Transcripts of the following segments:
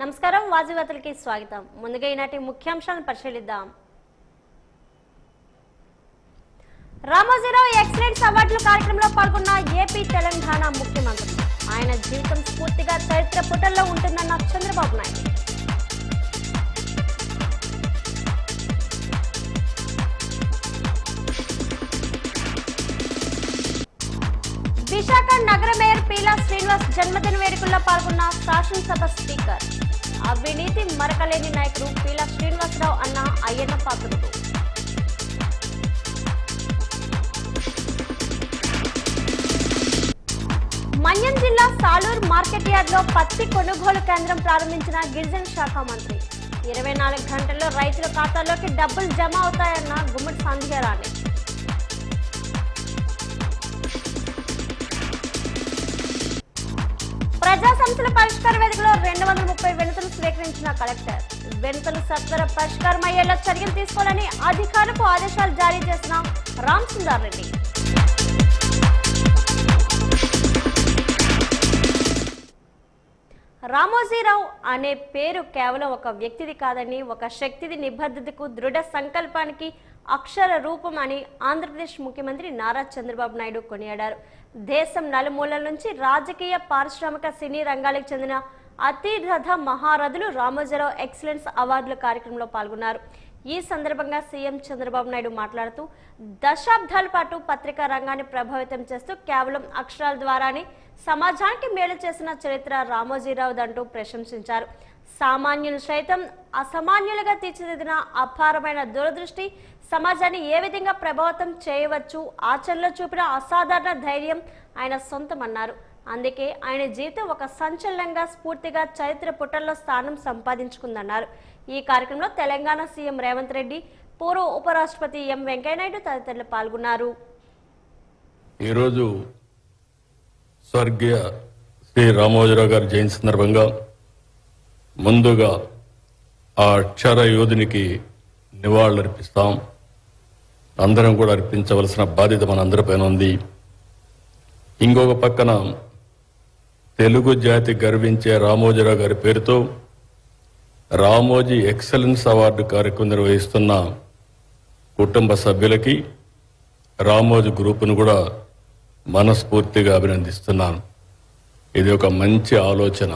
నమస్కారం వాజీవార్తలకి స్వాగతం. ముందుగా ఈనాటి ముఖ్యాంశాలను పరిశీలిద్దాం. రామోజీరావు ఎక్సలెన్స్ అవార్డుల కార్యక్రమంలో పాల్గొన్న ఏపీ తెలంగాణ ముఖ్యమంత్రి. ఆయన జీవితం స్ఫూర్తిగా చరిత్ర పుటల్లో ఉంటుందన్న చంద్రబాబు నాయుడు. విశాఖ నగర మేయర్ పీలా శ్రీనివాస్ జన్మదిన వేడుకల్లో పాల్గొన్న శాసనసభ స్పీకర్. అవినీతి మరకలేని నాయకుడు పీలా శ్రీనివాసరావు అన్న అయ్యన్న పాత్రుడు. మన్యం జిల్లా సాలూరు మార్కెట్ యార్డ్ లో పత్తి కొనుగోలు కేంద్రం ప్రారంభించిన గిరిజన శాఖ మంత్రి. 24 గంటల్లో రైతుల ఖాతాల్లోకి డబ్బులు జమ అవుతాయన్న గుమ్మడి సంధ్యారాణి. ప్రజా సమస్యల పరిష్కార వేదికలో 230 వినతులు స్వీకరించిన కలెక్టర్. వినతులు సత్వర పరిష్కారం అయ్యేలా చర్యలు తీసుకోవాలని అధికారులకు ఆదేశాలు జారీ చేసిన రామసుందర్ రెడ్డి. రామోజీరావు అనే పేరు కేవలం ఒక వ్యక్తిది కాదని, ఒక శక్తిది నిబద్ధతకు, దృఢ సంకల్పానికి అక్షర రూపం అని ఆంధ్రప్రదేశ్ ముఖ్యమంత్రి నారా చంద్రబాబు నాయుడు కొనియాడారు. దేశం నలుమూలల నుంచి రాజకీయ, పారిశ్రామిక, సినీ రంగాలకు చెందిన అతిరథ మహారథులు రామోజీరావు ఎక్సలెన్స్ అవార్డుల కార్యక్రమంలో పాల్గొన్నారు. ఈ సందర్భంగా సీఎం చంద్రబాబు నాయుడు మాట్లాడుతూ, దశాబ్దాల పాటు పత్రికా రంగాన్ని ప్రభావితం చేస్తూ కేవలం అక్షరాల ద్వారానే సమాజానికి మేలు చేసిన చరిత్ర రామోజీరావుదంటూ ప్రశంసించారు. సామాన్యులు సైతం అసామాన్యులుగా తీర్చిదిద్దిన అపారమైన దూరదృష్టి, సమాజాన్ని ఏ విధంగా ప్రభావితం చేయవచ్చు, ఆచరణలో చూపిన అసాధారణ ధైర్యం ఆయన సొంతమన్నారు. అందుకే ఆయన జీవితం ఒక సంచలనంగా, స్ఫూర్తిగా చరిత్ర పుటల్లో స్థానం సంపాదించుకుందన్నారు. ఈ కార్యక్రమంలో తెలంగాణ సీఎం రేవంత్ రెడ్డి, పూర్వ ఉపరాష్ట్రపతి ఎం వెంకయ్యనాయుడు తదితరులు పాల్గొన్నారు. ఈరోజు స్వర్గీయ శ్రీ రామోజీరావు గారి జయంతి సందర్భంగా ముందుగా ఆ అక్షర యోధునికి నివాళులర్పిస్తాం. అందరం కూడా అర్పించవలసిన బాధ్యత మనందరిపైన ఉంది. ఇంకొక పక్కన తెలుగు జాతి గర్వించే రామోజీరావు గారి పేరుతో రామోజీ ఎక్సలెన్స్ అవార్డు కార్యక్రమం నిర్వహిస్తున్న కుటుంబ సభ్యులకి, రామోజీ గ్రూపును కూడా మనస్ఫూర్తిగా అభినందిస్తున్నాను. ఇది ఒక మంచి ఆలోచన.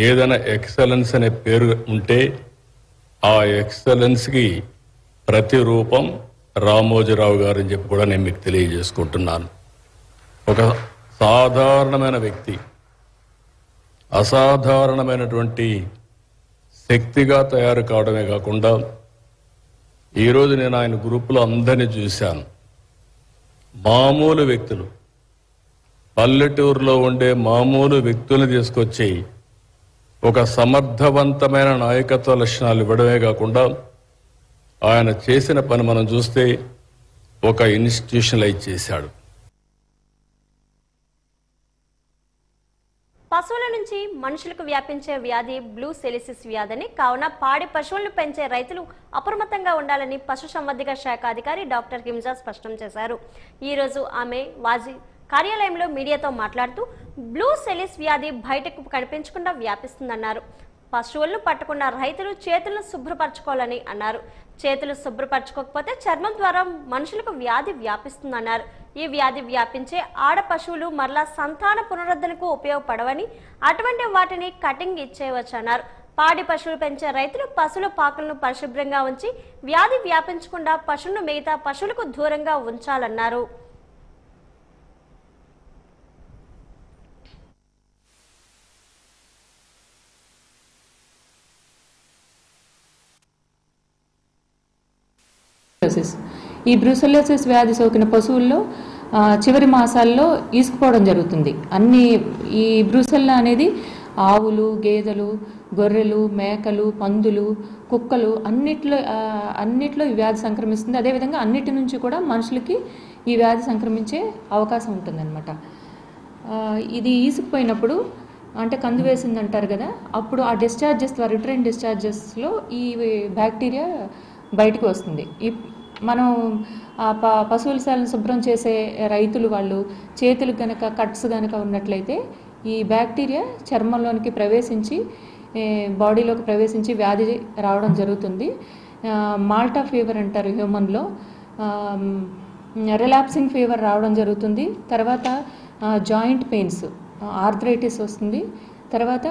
ఏదైనా ఎక్సలెన్స్ అనే పేరు ఉంటే ఆ ఎక్సలెన్స్కి ప్రతిరూపం రామోజీరావు గారు అని చెప్పి కూడా నేను మీకు తెలియజేసుకుంటున్నాను. ఒక సాధారణమైన వ్యక్తి, అసాధారణమైనటువంటి శక్తిగా తయారు కావడమే కాకుండా, ఈరోజు నేను ఆయన గ్రూపులో అందరినీ చూశాను. మామూలు వ్యక్తులు, పల్లెటూరులో ఉండే మామూలు వ్యక్తులను తీసుకొచ్చి ఒక సమర్థవంతమైన నాయకత్వ లక్షణాలు ఇవ్వడమే కాకుండా, ఆయన చేసిన పని మనం చూస్తే ఒక ఇన్స్టిట్యూషనలైజ్ చేశాడు. పశువుల నుంచి మనుషులకు వ్యాపించే వ్యాధి బ్లూసెలిసిస్ వ్యాధిని, కావున పాడి పశువులను పెంచే రైతులు అప్రమత్తంగా ఉండాలని పశుసంవర్ధక శాఖ అధికారి డాక్టర్ హింజా స్పష్టం చేశారు. ఈ రోజు ఆమె వాజీ కార్యాలయంలో మీడియాతో మాట్లాడుతూ, బ్లూసెలిస్ వ్యాధి బయటకు కనిపించకుండా వ్యాపిస్తుందన్నారు. పశువులను పట్టుకున్న రైతులు చేతులను శుభ్రపరచుకోవాలని అన్నారు. చేతులు శుభ్రపరచుకోకపోతే చర్మం ద్వారా మనుషులకు వ్యాధి వ్యాపిస్తుందన్నారు. ఈ వ్యాధి వ్యాపించే ఆడ పశువులు మరలా సంతాన పునరుద్ధరణకు ఉపయోగపడవని, అటువంటి వాటిని కటింగ్ ఇచ్చేయవచ్చన్నారు. పాడి పశువులు పెంచే రైతులు పశువుల పాకలను పరిశుభ్రంగా ఉంచి వ్యాధి వ్యాపించకుండా పశువులను మిగతా పశువులకు దూరంగా ఉంచాలన్నారు. ఈ బ్రూసెల్లోసిస్ వ్యాధి సోకిన పశువుల్లో చివరి మాసాల్లో ఈసుకుపోవడం జరుగుతుంది. ఈ బ్రూసెల్లా అనేది ఆవులు, గేదెలు, గొర్రెలు, మేకలు, పందులు, కుక్కలు అన్నిట్లో ఈ వ్యాధి సంక్రమిస్తుంది. అదేవిధంగా అన్నిటి నుంచి కూడా మనుషులకి ఈ వ్యాధి సంక్రమించే అవకాశం ఉంటుందన్నమాట. ఇది ఈసుకుపోయినప్పుడు, అంటే కందు వేసింది అంటారు కదా, అప్పుడు ఆ డిశ్చార్జెస్ ద్వారా, రిటర్న్ డిశ్చార్జెస్లో ఈ బ్యాక్టీరియా బయటకు వస్తుంది. మనం పశువుల శాలను శుభ్రం చేసే రైతులు వాళ్ళు చేతులు కనుక కట్స్ కనుక ఉన్నట్లయితే ఈ బ్యాక్టీరియా చర్మంలోనికి ప్రవేశించి బాడీలోకి ప్రవేశించి వ్యాధి రావడం జరుగుతుంది. మాల్టా ఫీవర్ అంటారు హ్యూమన్లో. రిలాప్సింగ్ ఫీవర్ రావడం జరుగుతుంది. తర్వాత జాయింట్ పెయిన్స్, ఆర్థరైటిస్ వస్తుంది. తర్వాత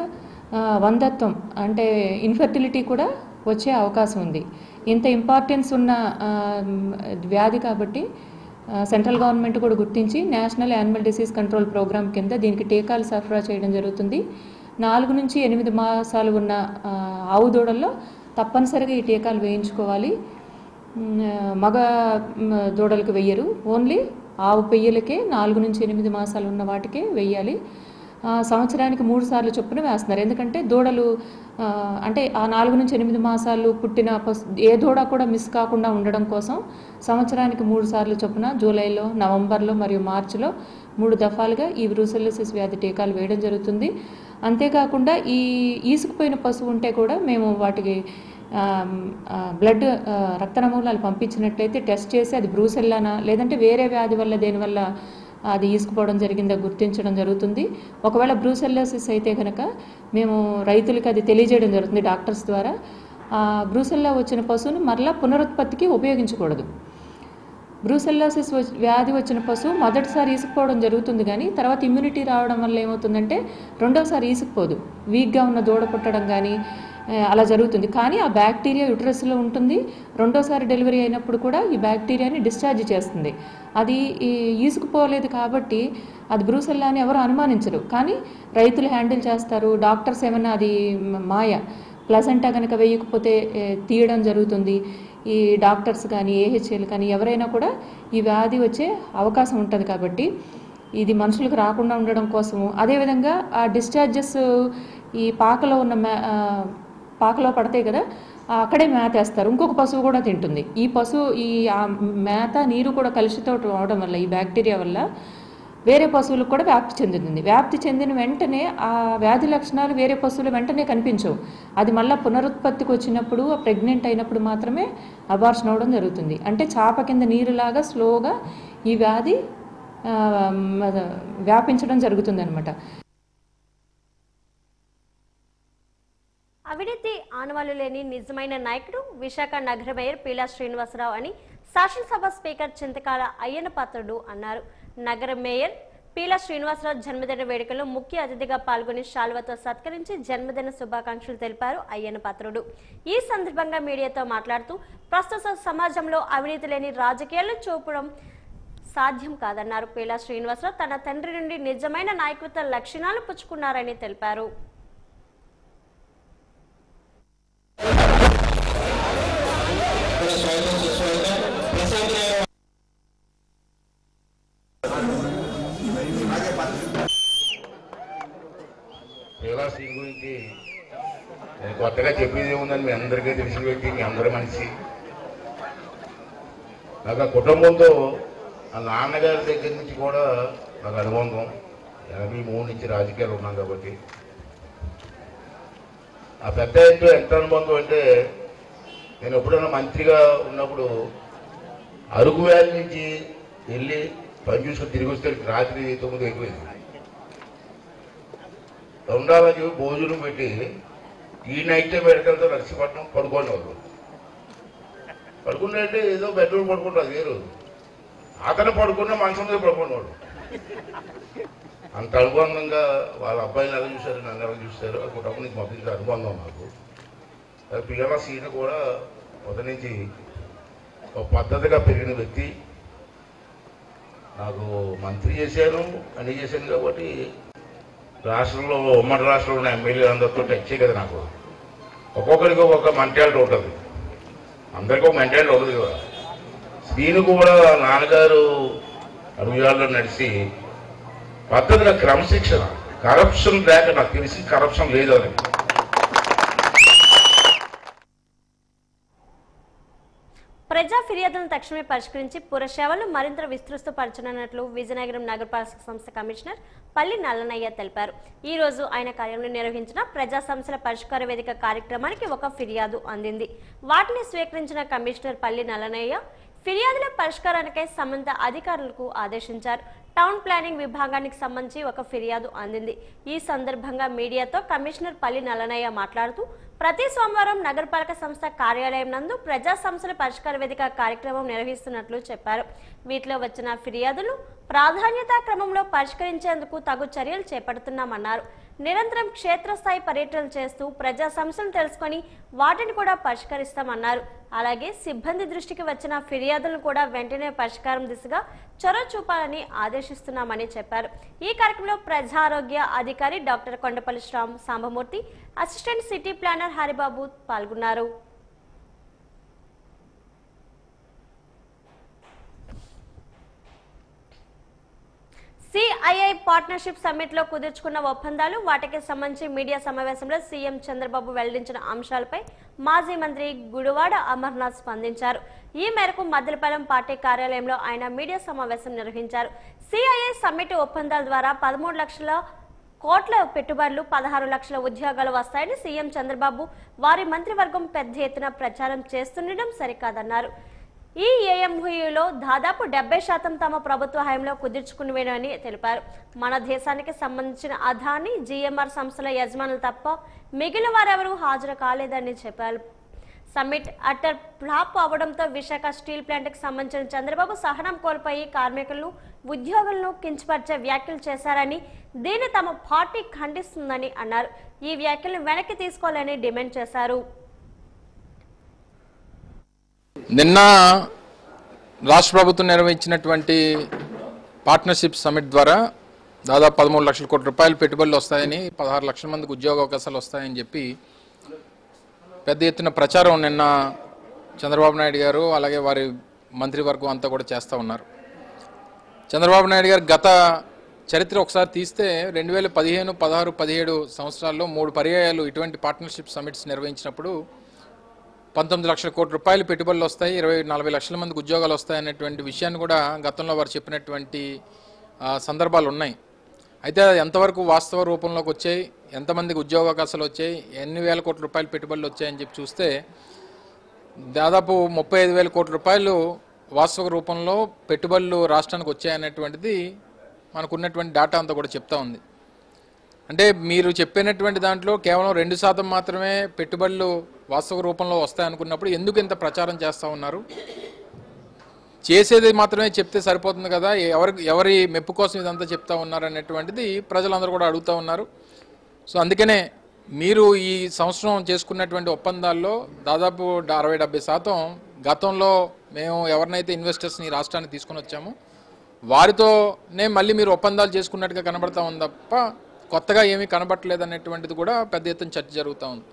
వంధత్వం అంటే ఇన్ఫర్టిలిటీ కూడా వచ్చే అవకాశం ఉంది. ఇంత ఇంపార్టెన్స్ ఉన్న వ్యాధి కాబట్టి సెంట్రల్ గవర్నమెంట్ కూడా గుర్తించి national animal disease control programme కింద దీనికి టీకాలు సరఫరా చేయడం జరుగుతుంది. 4 నుంచి 8 మాసాలు ఉన్న ఆవు దూడల్లో తప్పనిసరిగా ఈ టీకాలు వేయించుకోవాలి. మగ దూడలకు వెయ్యరు, ఓన్లీ ఆవు పెయ్యలకే 4 నుంచి 8 మాసాలు ఉన్న వాటికే వెయ్యాలి. సంవత్సరానికి 3 సార్లు చొప్పున వేస్తున్నారు. ఎందుకంటే దూడలు అంటే ఆ 4 నుంచి 8 మాసాలు పుట్టిన ఏ దూడ కూడా మిస్ కాకుండా ఉండడం కోసం సంవత్సరానికి 3 సార్లు చొప్పున జూలైలో, నవంబర్లో మరియు మార్చిలో 3 దఫాలుగా ఈ బ్రూసెల్లోసిస్ వ్యాధి టీకాలు వేయడం జరుగుతుంది. అంతేకాకుండా ఈ ఈసుకుపోయిన పశువు ఉంటే కూడా మేము వాటికి బ్లడ్ రక్త నమూనాలు పంపించినట్లయితే టెస్ట్ చేసి అది బ్రూసెల్లానా లేదంటే వేరే వ్యాధి వల్ల దేనివల్ల అది ఈసుకుపోవడం జరిగిందో గుర్తించడం జరుగుతుంది. ఒకవేళ బ్రూసెల్లోసిస్ అయితే కనుక మేము రైతులకు అది తెలియజేయడం జరుగుతుంది డాక్టర్స్ ద్వారా. బ్రూసెల్లా వచ్చిన పశువును మరలా పునరుత్పత్తికి ఉపయోగించకూడదు. బ్రూసెల్లోసిస్ వ్యాధి వచ్చిన పశువు మొదటిసారి ఈసుకుపోవడం జరుగుతుంది, కానీ తర్వాత ఇమ్యూనిటీ రావడం వల్ల ఏమవుతుందంటే రెండోసారి ఈసుకుపోదు. వీక్గా ఉన్న దూడ పుట్టడం కానీ అలా జరుగుతుంది. కానీ ఆ బ్యాక్టీరియా యుటరస్లో ఉంటుంది. రెండోసారి డెలివరీ అయినప్పుడు కూడా ఈ బ్యాక్టీరియాని డిశ్చార్జ్ చేస్తుంది. అది ఈసుకుపోలేదు కాబట్టి అది బ్రూసెల్లా అని ఎవరు అనుమానించరు, కానీ రైతులు హ్యాండిల్ చేస్తారు. డాక్టర్స్ ఏమన్నా అది మాయ ప్లసెంటా కనుక వేయకపోతే తీయడం జరుగుతుంది. ఈ డాక్టర్స్ కానీ ఏహెచ్ఏలు కానీ ఎవరైనా కూడా ఈ వ్యాధి వచ్చే అవకాశం ఉంటుంది. కాబట్టి ఇది మనుషులకు రాకుండా ఉండడం కోసము, అదేవిధంగా ఆ డిశ్చార్జెస్ ఈ పాకలో ఉన్న పాకలో పడతాయి కదా, అక్కడే మేత వేస్తారు. ఇంకొక పశువు కూడా తింటుంది. ఈ పశువు ఈ మేత నీరు కూడా కలుషితం అవడం వల్ల ఈ బ్యాక్టీరియా వల్ల వేరే పశువులకు కూడా వ్యాప్తి చెందుతుంది. వ్యాప్తి చెందిన వెంటనే ఆ వ్యాధి లక్షణాలు వేరే పశువులు వెంటనే కనిపించవు. అది మళ్ళీ పునరుత్పత్తికి వచ్చినప్పుడు, ప్రెగ్నెంట్ అయినప్పుడు మాత్రమే అబార్షన్ అవడం జరుగుతుంది. అంటే చాప కింద నీరులాగా స్లోగా ఈ వ్యాధి వ్యాపించడం జరుగుతుంది అన్నమాట. అవినీతి ఆనవాళ్లు లేని నిజమైన నాయకుడు విశాఖ నగర మేయర్ పీలా శ్రీనివాసరావు అని శాసనసభ స్పీకర్ చింతకాల అయ్యన్న పాత్రుడు అన్నారు. నగర మేయర్ పీలా శ్రీనివాసరావు జన్మదిన వేడుకల్లో ముఖ్య అతిథిగా పాల్గొని శాల్వతో సత్కరించి జన్మదిన శుభాకాంక్షలు తెలిపారు అయ్యన్న పాత్రుడు. ఈ సందర్భంగా మీడియాతో మాట్లాడుతూ ప్రస్తుత సమాజంలో అవినీతి లేని రాజకీయాలు చూపడం సాధ్యం కాదన్నారు. పీలా శ్రీనివాసరావు తన తండ్రి నుండి నిజమైన నాయకత్వ లక్షణాలు పుచ్చుకున్నారని తెలిపారు. పీలా శ్రీని గురించి నేను కొత్తగా చెప్పేది ఏముందని మీ అందరికీ తెలిసిన వ్యక్తి, మీ అందరి మనిషి. నాకు ఆ కుటుంబంతో ఆ నాన్నగారి దగ్గర నుంచి కూడా నాకు అనుబంధం. 83 నుంచి రాజకీయాలు ఉన్నాం కాబట్టి ఆ పెద్ద ఆయనతో ఎంత అనుబంధం అంటే, నేను ఎప్పుడైనా మంత్రిగా ఉన్నప్పుడు అరకు వ్యాలీ నుంచి వెళ్ళి పని చూసుకొని తిరిగి వస్తే రాత్రి 9 అయిపోయింది. ఉండాలని భోజనం పెట్టి ఈ నైట్ టైం ఎక్కడితో నర్సీపట్నం పడుకునేవాళ్ళు. పడుకున్నట్టే ఏదో బెడ్రూమ్ పడుకుంటారు వేరు, అతను పడుకున్న మనసు మీద పడుకునేవాడు. అంత అనుబంధంగా వాళ్ళ అబ్బాయిని ఎలా చూశారు, నన్ను ఎలా చూశారు, ఆ కుటుంబం నుంచి మధ్య అనుబంధం నాకు. పీలా శ్రీని కూడా మొదటి నుంచి ఒక పద్ధతిగా పెరిగిన వ్యక్తి. నాకు మంత్రి చేశాను అన్ని చేశాను కాబట్టి రాష్ట్రంలో ఉమ్మడి రాష్ట్రంలో ఉన్న ఎమ్మెల్యే అందరితో టచ్ కదా. నాకు ఒక్కొక్కరికి ఒక్కొక్క మెంటాలిటీ ఉంటుంది, అందరికీ ఒక మెంటాలిటీ ఉంటుంది కదా. శ్రీను కూడా నాన్నగారు అడుగుజాల్లో నడిచి పద్ధతిగా క్రమశిక్షణ, కరప్షన్ లేక నాకు తెలిసి కరప్షన్ లేదు అని. ప్రజా ఫిర్యాదులను తక్షణమే పరిష్కరించి పురసేవలు మరింత విస్తృతపరచనున్నట్లు విజయనగరం నగరపాలక సంస్థ కమిషనర్ పల్లి నల్లనయ్య తెలిపారు. ఈ రోజు ఆయన కార్యాలయంలో నిర్వహించిన ప్రజా సమస్యల పరిష్కార వేదిక కార్యక్రమానికి ఒక ఫిర్యాదు అందింది. వాటిని స్వీకరించిన కమిషనర్ పల్లి నల్లనయ్య ఫిర్యాదుల పరిష్కారానికై సంబంధిత అధికారులకు ఆదేశించారు. టౌన్ ప్లానింగ్ విభాగానికి సంబంధించి ఒక ఫిర్యాదు అందింది. ఈ సందర్భంగా మీడియాతో కమిషనర్ పల్లి నల్లనయ్య మాట్లాడుతూ ప్రతి సోమవారం నగరపాలక సంస్థ కార్యాలయం నందు ప్రజా సమస్యల పరిష్కార వేదిక కార్యక్రమం నిర్వహిస్తున్నట్లు చెప్పారు. వీటిలో వచ్చిన ఫిర్యాదులు ప్రాధాన్యతా క్రమంలో పరిష్కరించేందుకు తగు చర్యలు చేపడుతున్నామన్నారు. నిరంతరం క్షేత్రస్థాయి పర్యటనలు చేస్తూ ప్రజా సమస్యలను తెలుసుకొని వాటిని కూడా పరిష్కరిస్తామన్నారు. అలాగే సిబ్బంది దృష్టికి వచ్చిన ఫిర్యాదులను కూడా వెంటనే పరిష్కారం దిశగా చొరవ చూపాలని ఆదేశిస్తున్నామని చెప్పారు. ఈ కార్యక్రమంలో ప్రజారోగ్య అధికారి doctor Kondapalli Shram Sambamurthy, assistant city planner Haribabu పాల్గొన్నారు. సిఐఐ పార్ట్నర్షిప్ సమ్మిట్ లో కుదుర్చుకున్న ఒప్పందాలు, వాటికి సంబంధించి మీడియా సమావేశంలో సీఎం చంద్రబాబు వెల్లడించిన అంశాలపై మాజీ మంత్రి గుడివాడ అమర్నాథ్ స్పందించారు. ఈ మేరకు మద్దెలపాలెం పార్టీ కార్యాలయంలో ఆయన మీడియా సమావేశం నిర్వహించారు. సిఐఐ సమ్మిట్ ఒప్పందాల ద్వారా 13 లక్షల కోట్ల పెట్టుబడులు, 16 లక్షల ఉద్యోగాలు వస్తాయని సీఎం చంద్రబాబు వారి మంత్రివర్గం పెద్ద ఎత్తున ప్రచారం చేస్తుండడం సరికాదన్నారు. ఈ ఏఎంహులో దాదాపు 70% తమ ప్రభుత్వ హయాంలో కుదుర్చుకునేవని తెలిపారు. మన దేశానికి సంబంధించిన అదాని, జిఎంఆర్ సంస్థల యజమానులు తప్ప మిగిలిన వారెవరూ హాజరు కాలేదని చెప్పారు. సమ్మిట్ అట్టర్ ఫ్లాప్ అవడంతో విశాఖ స్టీల్ ప్లాంట్కి సంబంధించిన చంద్రబాబు సహనం కోల్పోయి కార్మికులను, ఉద్యోగులను కించపరిచే వ్యాఖ్యలు చేశారని, దీన్ని తమ పార్టీ ఖండిస్తుందని అన్నారు. ఈ వ్యాఖ్యలను వెనక్కి తీసుకోవాలని డిమాండ్ చేశారు. నిన్న రాష్ట్ర ప్రభుత్వం నిర్వహించినటువంటి పార్ట్నర్షిప్ సమిట్ ద్వారా దాదాపు 13 లక్షల కోట్ల రూపాయలు పెట్టుబడులు వస్తాయని, 16 లక్షల మందికి ఉద్యోగ అవకాశాలు వస్తాయని చెప్పి పెద్ద ఎత్తున ప్రచారం నిన్న చంద్రబాబు నాయుడు గారు అలాగే వారి మంత్రివర్గం అంతా కూడా చేస్తూ ఉన్నారు. చంద్రబాబు నాయుడు గారు గత చరిత్ర ఒకసారి తీస్తే 2015, 16, 17 సంవత్సరాల్లో 3 పర్యాయాలు ఇటువంటి పార్ట్నర్షిప్ సమిట్స్ నిర్వహించినప్పుడు 19 లక్షల కోట్ల రూపాయలు పెట్టుబడులు వస్తాయి, 20-40 లక్షల మందికి ఉద్యోగాలు వస్తాయనేటువంటి విషయాన్ని కూడా గతంలో వారు చెప్పినటువంటి సందర్భాలు ఉన్నాయి. అయితే అది ఎంతవరకు వాస్తవ రూపంలోకి వచ్చాయి, ఎంతమందికి ఉద్యోగ అవకాశాలు వచ్చాయి, ఎన్ని వేల కోట్ల రూపాయలు పెట్టుబడులు వచ్చాయని చెప్పి చూస్తే దాదాపు 35,000 కోట్ల రూపాయలు వాస్తవ రూపంలో పెట్టుబడులు రాష్ట్రానికి వచ్చాయనేటువంటిది మనకున్నటువంటి డేటా అంతా కూడా చెప్తా ఉంది. అంటే మీరు చెప్పినటువంటి దాంట్లో కేవలం 2% మాత్రమే పెట్టుబడులు వాస్తవ రూపంలో వస్తాయనుకున్నప్పుడు ఎందుకు ఇంత ప్రచారం చేస్తూ ఉన్నారు? చేసేది మాత్రమే చెప్తే సరిపోతుంది కదా, ఎవరి మెప్పు కోసం ఇదంతా చెప్తా ఉన్నారు అనేటువంటిది ప్రజలందరూ కూడా అడుగుతూ ఉన్నారు. సో అందుకనే మీరు ఈ సంవత్సరం చేసుకున్నటువంటి ఒప్పందాల్లో దాదాపు 60-70% గతంలో మేము ఎవరినైతే ఇన్వెస్టర్స్ని రాష్ట్రానికి తీసుకుని వచ్చామో వారితోనే మళ్ళీ మీరు ఒప్పందాలు చేసుకున్నట్టుగా కనబడతా ఉంది తప్ప కొత్తగా ఏమీ కనబట్టలేదు అనేటువంటిది కూడా పెద్ద ఎత్తున చర్చ జరుగుతూ ఉంది.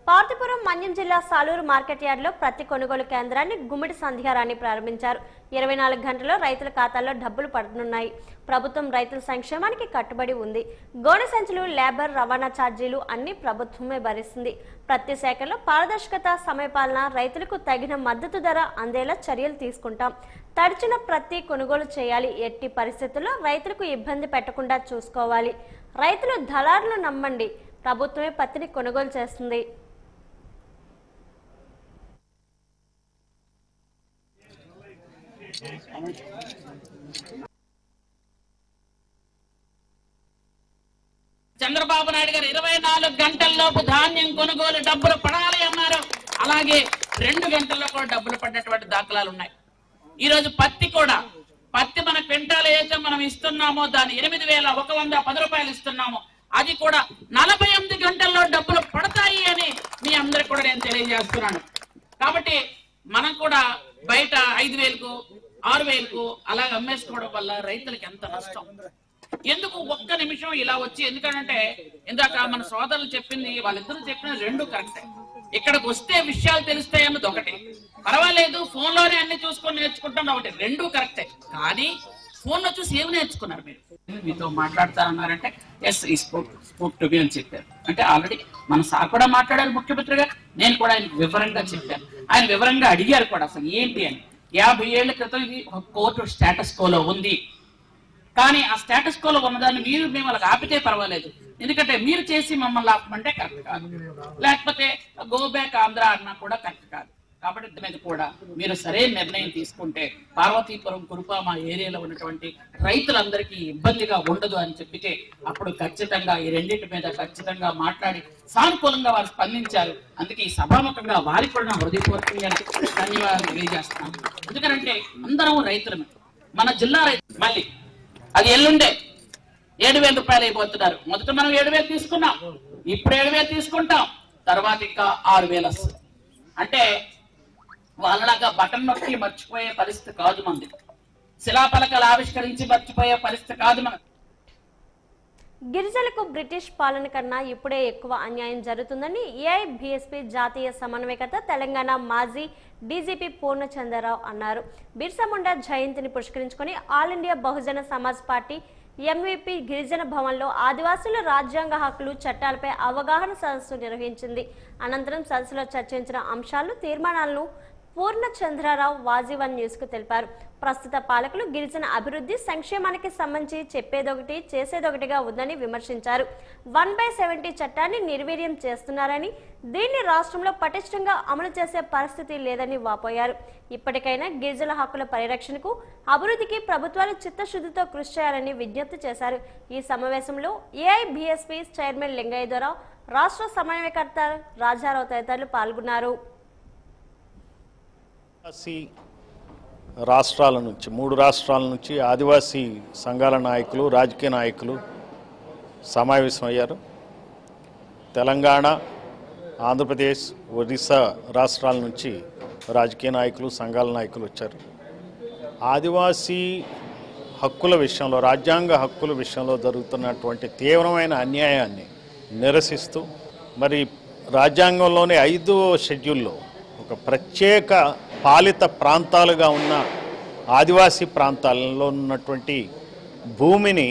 పార్తీపురం మన్యం జిల్లా సాలూరు మార్కెట్ యార్డ్లో ప్రతి కొనుగోలు కేంద్రాన్ని గుమ్మిడి సంధ్యారాన్ని ప్రారంభించారు. 24 గంటల్లో రైతుల ఖాతాల్లో డబ్బులు పడనున్నాయి. ప్రభుత్వం రైతుల సంక్షేమానికి కట్టుబడి ఉంది. గోనె సంచులు, లేబర్, రవాణా ఛార్జీలు అన్ని ప్రభుత్వమే భరిస్తుంది. ప్రతి శాఖలో పారదర్శకత, సమయపాలన, రైతులకు తగిన మద్దతు ధర అందేలా చర్యలు తీసుకుంటాం. తడిచిన ప్రతి కొనుగోలు చేయాలి. ఎట్టి పరిస్థితుల్లో రైతులకు ఇబ్బంది పెట్టకుండా చూసుకోవాలి. రైతులు దళారులు నమ్మండి, ప్రభుత్వమే పత్తిని కొనుగోలు చేస్తుంది. చంద్రబాబు నాయుడు గారు 24 గంటల్లోపు ధాన్యం కొనుగోలు డబ్బులు పడాలి అన్నారు. అలాగే 2 గంటల్లో కూడా డబ్బులు పడినటువంటి దాఖలాలు ఉన్నాయి. ఈ రోజు పత్తి మన క్వింటాల్ ఏదైతే మనం ఇస్తున్నామో దాని 8,110 రూపాయలు ఇస్తున్నామో అది కూడా 48 గంటల్లో డబ్బులు పడతాయి అని మీ అందరికి కూడా నేను తెలియజేస్తున్నాను. కాబట్టి మనం కూడా బయట 5,000కు 6,000కు అలాగ అమ్మేసుకోవడం వల్ల రైతులకు ఎంత నష్టం. ఎందుకు ఒక్క నిమిషం ఇలా వచ్చి, ఎందుకంటే ఇందాక మన సోదరులు చెప్పింది, వాళ్ళిద్దరూ చెప్పిన 2 కరెక్టే. ఇక్కడికి వస్తే విషయాలు తెలుస్తాయి అన్నది ఒకటి, పర్వాలేదు ఫోన్ లోనే అన్ని చూసుకొని నేర్చుకుంటాం ఒకటి, 2 కరెక్టే. కానీ ఫోన్ లో చూసి ఏమి నేర్చుకున్నారు? మీరు మీతో మాట్లాడతారన్నారంటే ఎస్ ఈ స్పోక్ టు బి అని చెప్పారు. అంటే ఆల్రెడీ మన సార్ కూడా మాట్లాడారు ముఖ్యమంత్రి గారు, నేను కూడా ఆయన వివరంగా చెప్పాను. ఆయన వివరంగా అడిగారు కూడా అసలు ఏంటి అని. 50 ఏళ్ల క్రితం ఇది ఒక కోర్టు స్టేటస్ కోలో ఉంది, కానీ ఆ స్టేటస్ కోలో ఉన్నదాన్ని మేము వాళ్ళకి ఆపితే పర్వాలేదు, ఎందుకంటే మీరు చేసి మమ్మల్ని ఆపమంటే కరెక్ట్ కాదు, లేకపోతే గో బ్యాక్ ఆంధ్ర అన్నా కూడా కరెక్ట్ కాదు. కాబట్టి దీని మీద కూడా మీరు సరైన నిర్ణయం తీసుకుంటే పార్వతీపురం కురుపామ ఏరియాలో ఉన్నటువంటి రైతులందరికీ ఇబ్బందిగా ఉండదు అని చెప్పితే అప్పుడు ఖచ్చితంగా ఈ రెండింటి మీద ఖచ్చితంగా మాట్లాడి సానుకూలంగా వారు స్పందించారు. అందుకే ఈ సభాముఖంగా వారికి కూడా నా హృదయపూర్వకంగా ధన్యవాదాలు తెలియజేస్తున్నాను. ఎందుకంటే అందరం రైతులమే, మన జిల్లా రైతు. మళ్ళీ అది ఎల్లుండే 7,000 రూపాయలు అయిపోతున్నారు. మొదట మనం 7,000 తీసుకున్నాం, ఇప్పుడు 7,000 తీసుకుంటాం, తర్వాత ఇంకా 6,000 వస్తుంది. అంటే వాళ్ళలాగా బటన్ నొక్కి మర్చిపోయే పరిస్థితి కాదు మంది, శిలాఫలకాలు ఆవిష్కరించి మర్చిపోయే పరిస్థితి కాదు మన. గిరిజనులకు బ్రిటిష్ పాలన కన్నా ఇప్పుడే ఎక్కువ అన్యాయం జరుగుతుందని ఏఐబీఎస్పీ జాతీయ సమన్వయకర్త తెలంగాణ మాజీ డీజీపీ పూర్ణచంద్రరావు అన్నారు. బిర్సా ముండా జయంతిని పురస్కరించుకొని all India Bahujan Samaj party MVP గిరిజన భవన్లో ఆదివాసుల రాజ్యాంగ హక్కులు చట్టాలపై అవగాహన సదస్సు నిర్వహించింది. అనంతరం సదస్సులో చర్చించిన అంశాలు తీర్మానాలను పూర్ణచంద్రరావు వాజీవన్ న్యూస్ కు తెలిపారు. ప్రస్తుత పాలకులు గిరిజన అభివృద్ధి సంక్షేమానికి సంబంధించి చెప్పేదొకటి చేసేదొకటిగా ఉందని విమర్శించారు. 1/70 చట్టాన్ని నిర్వీర్యం చేస్తున్నారని, దీన్ని రాష్ట్రంలో పటిష్టంగా అమలు చేసే పరిస్థితి లేదని వాపోయారు. ఇప్పటికైనా గిరిజన హక్కుల పరిరక్షణకు అభివృద్ధికి ప్రభుత్వాలు చిత్తశుద్ధితో కృషి చేయాలని విజ్ఞప్తి చేశారు. ఈ సమావేశంలో ఏఐబీఎస్పీ చైర్మన్ లింగయ్యరావు, రాష్ట్ర సమన్వయకర్త రాజారావు తదితరులు పాల్గొన్నారు. రాష్ట్రాల నుంచి 3 రాష్ట్రాల నుంచి ఆదివాసీ సంఘాల నాయకులు, రాజకీయ నాయకులు సమావేశమయ్యారు. తెలంగాణ, ఆంధ్రప్రదేశ్, ఒరిస్సా రాష్ట్రాల నుంచి రాజకీయ నాయకులు, సంఘాల నాయకులు వచ్చారు. ఆదివాసీ హక్కుల విషయంలో, రాజ్యాంగ హక్కుల విషయంలో జరుగుతున్నటువంటి తీవ్రమైన అన్యాయాన్ని నిరసిస్తూ, మరి రాజ్యాంగంలోని 5వ షెడ్యూల్లో ఒక ప్రత్యేక పాలిత ప్రాంతాలుగా ఉన్న ఆదివాసీ ప్రాంతాలలో ఉన్నటువంటి భూమిని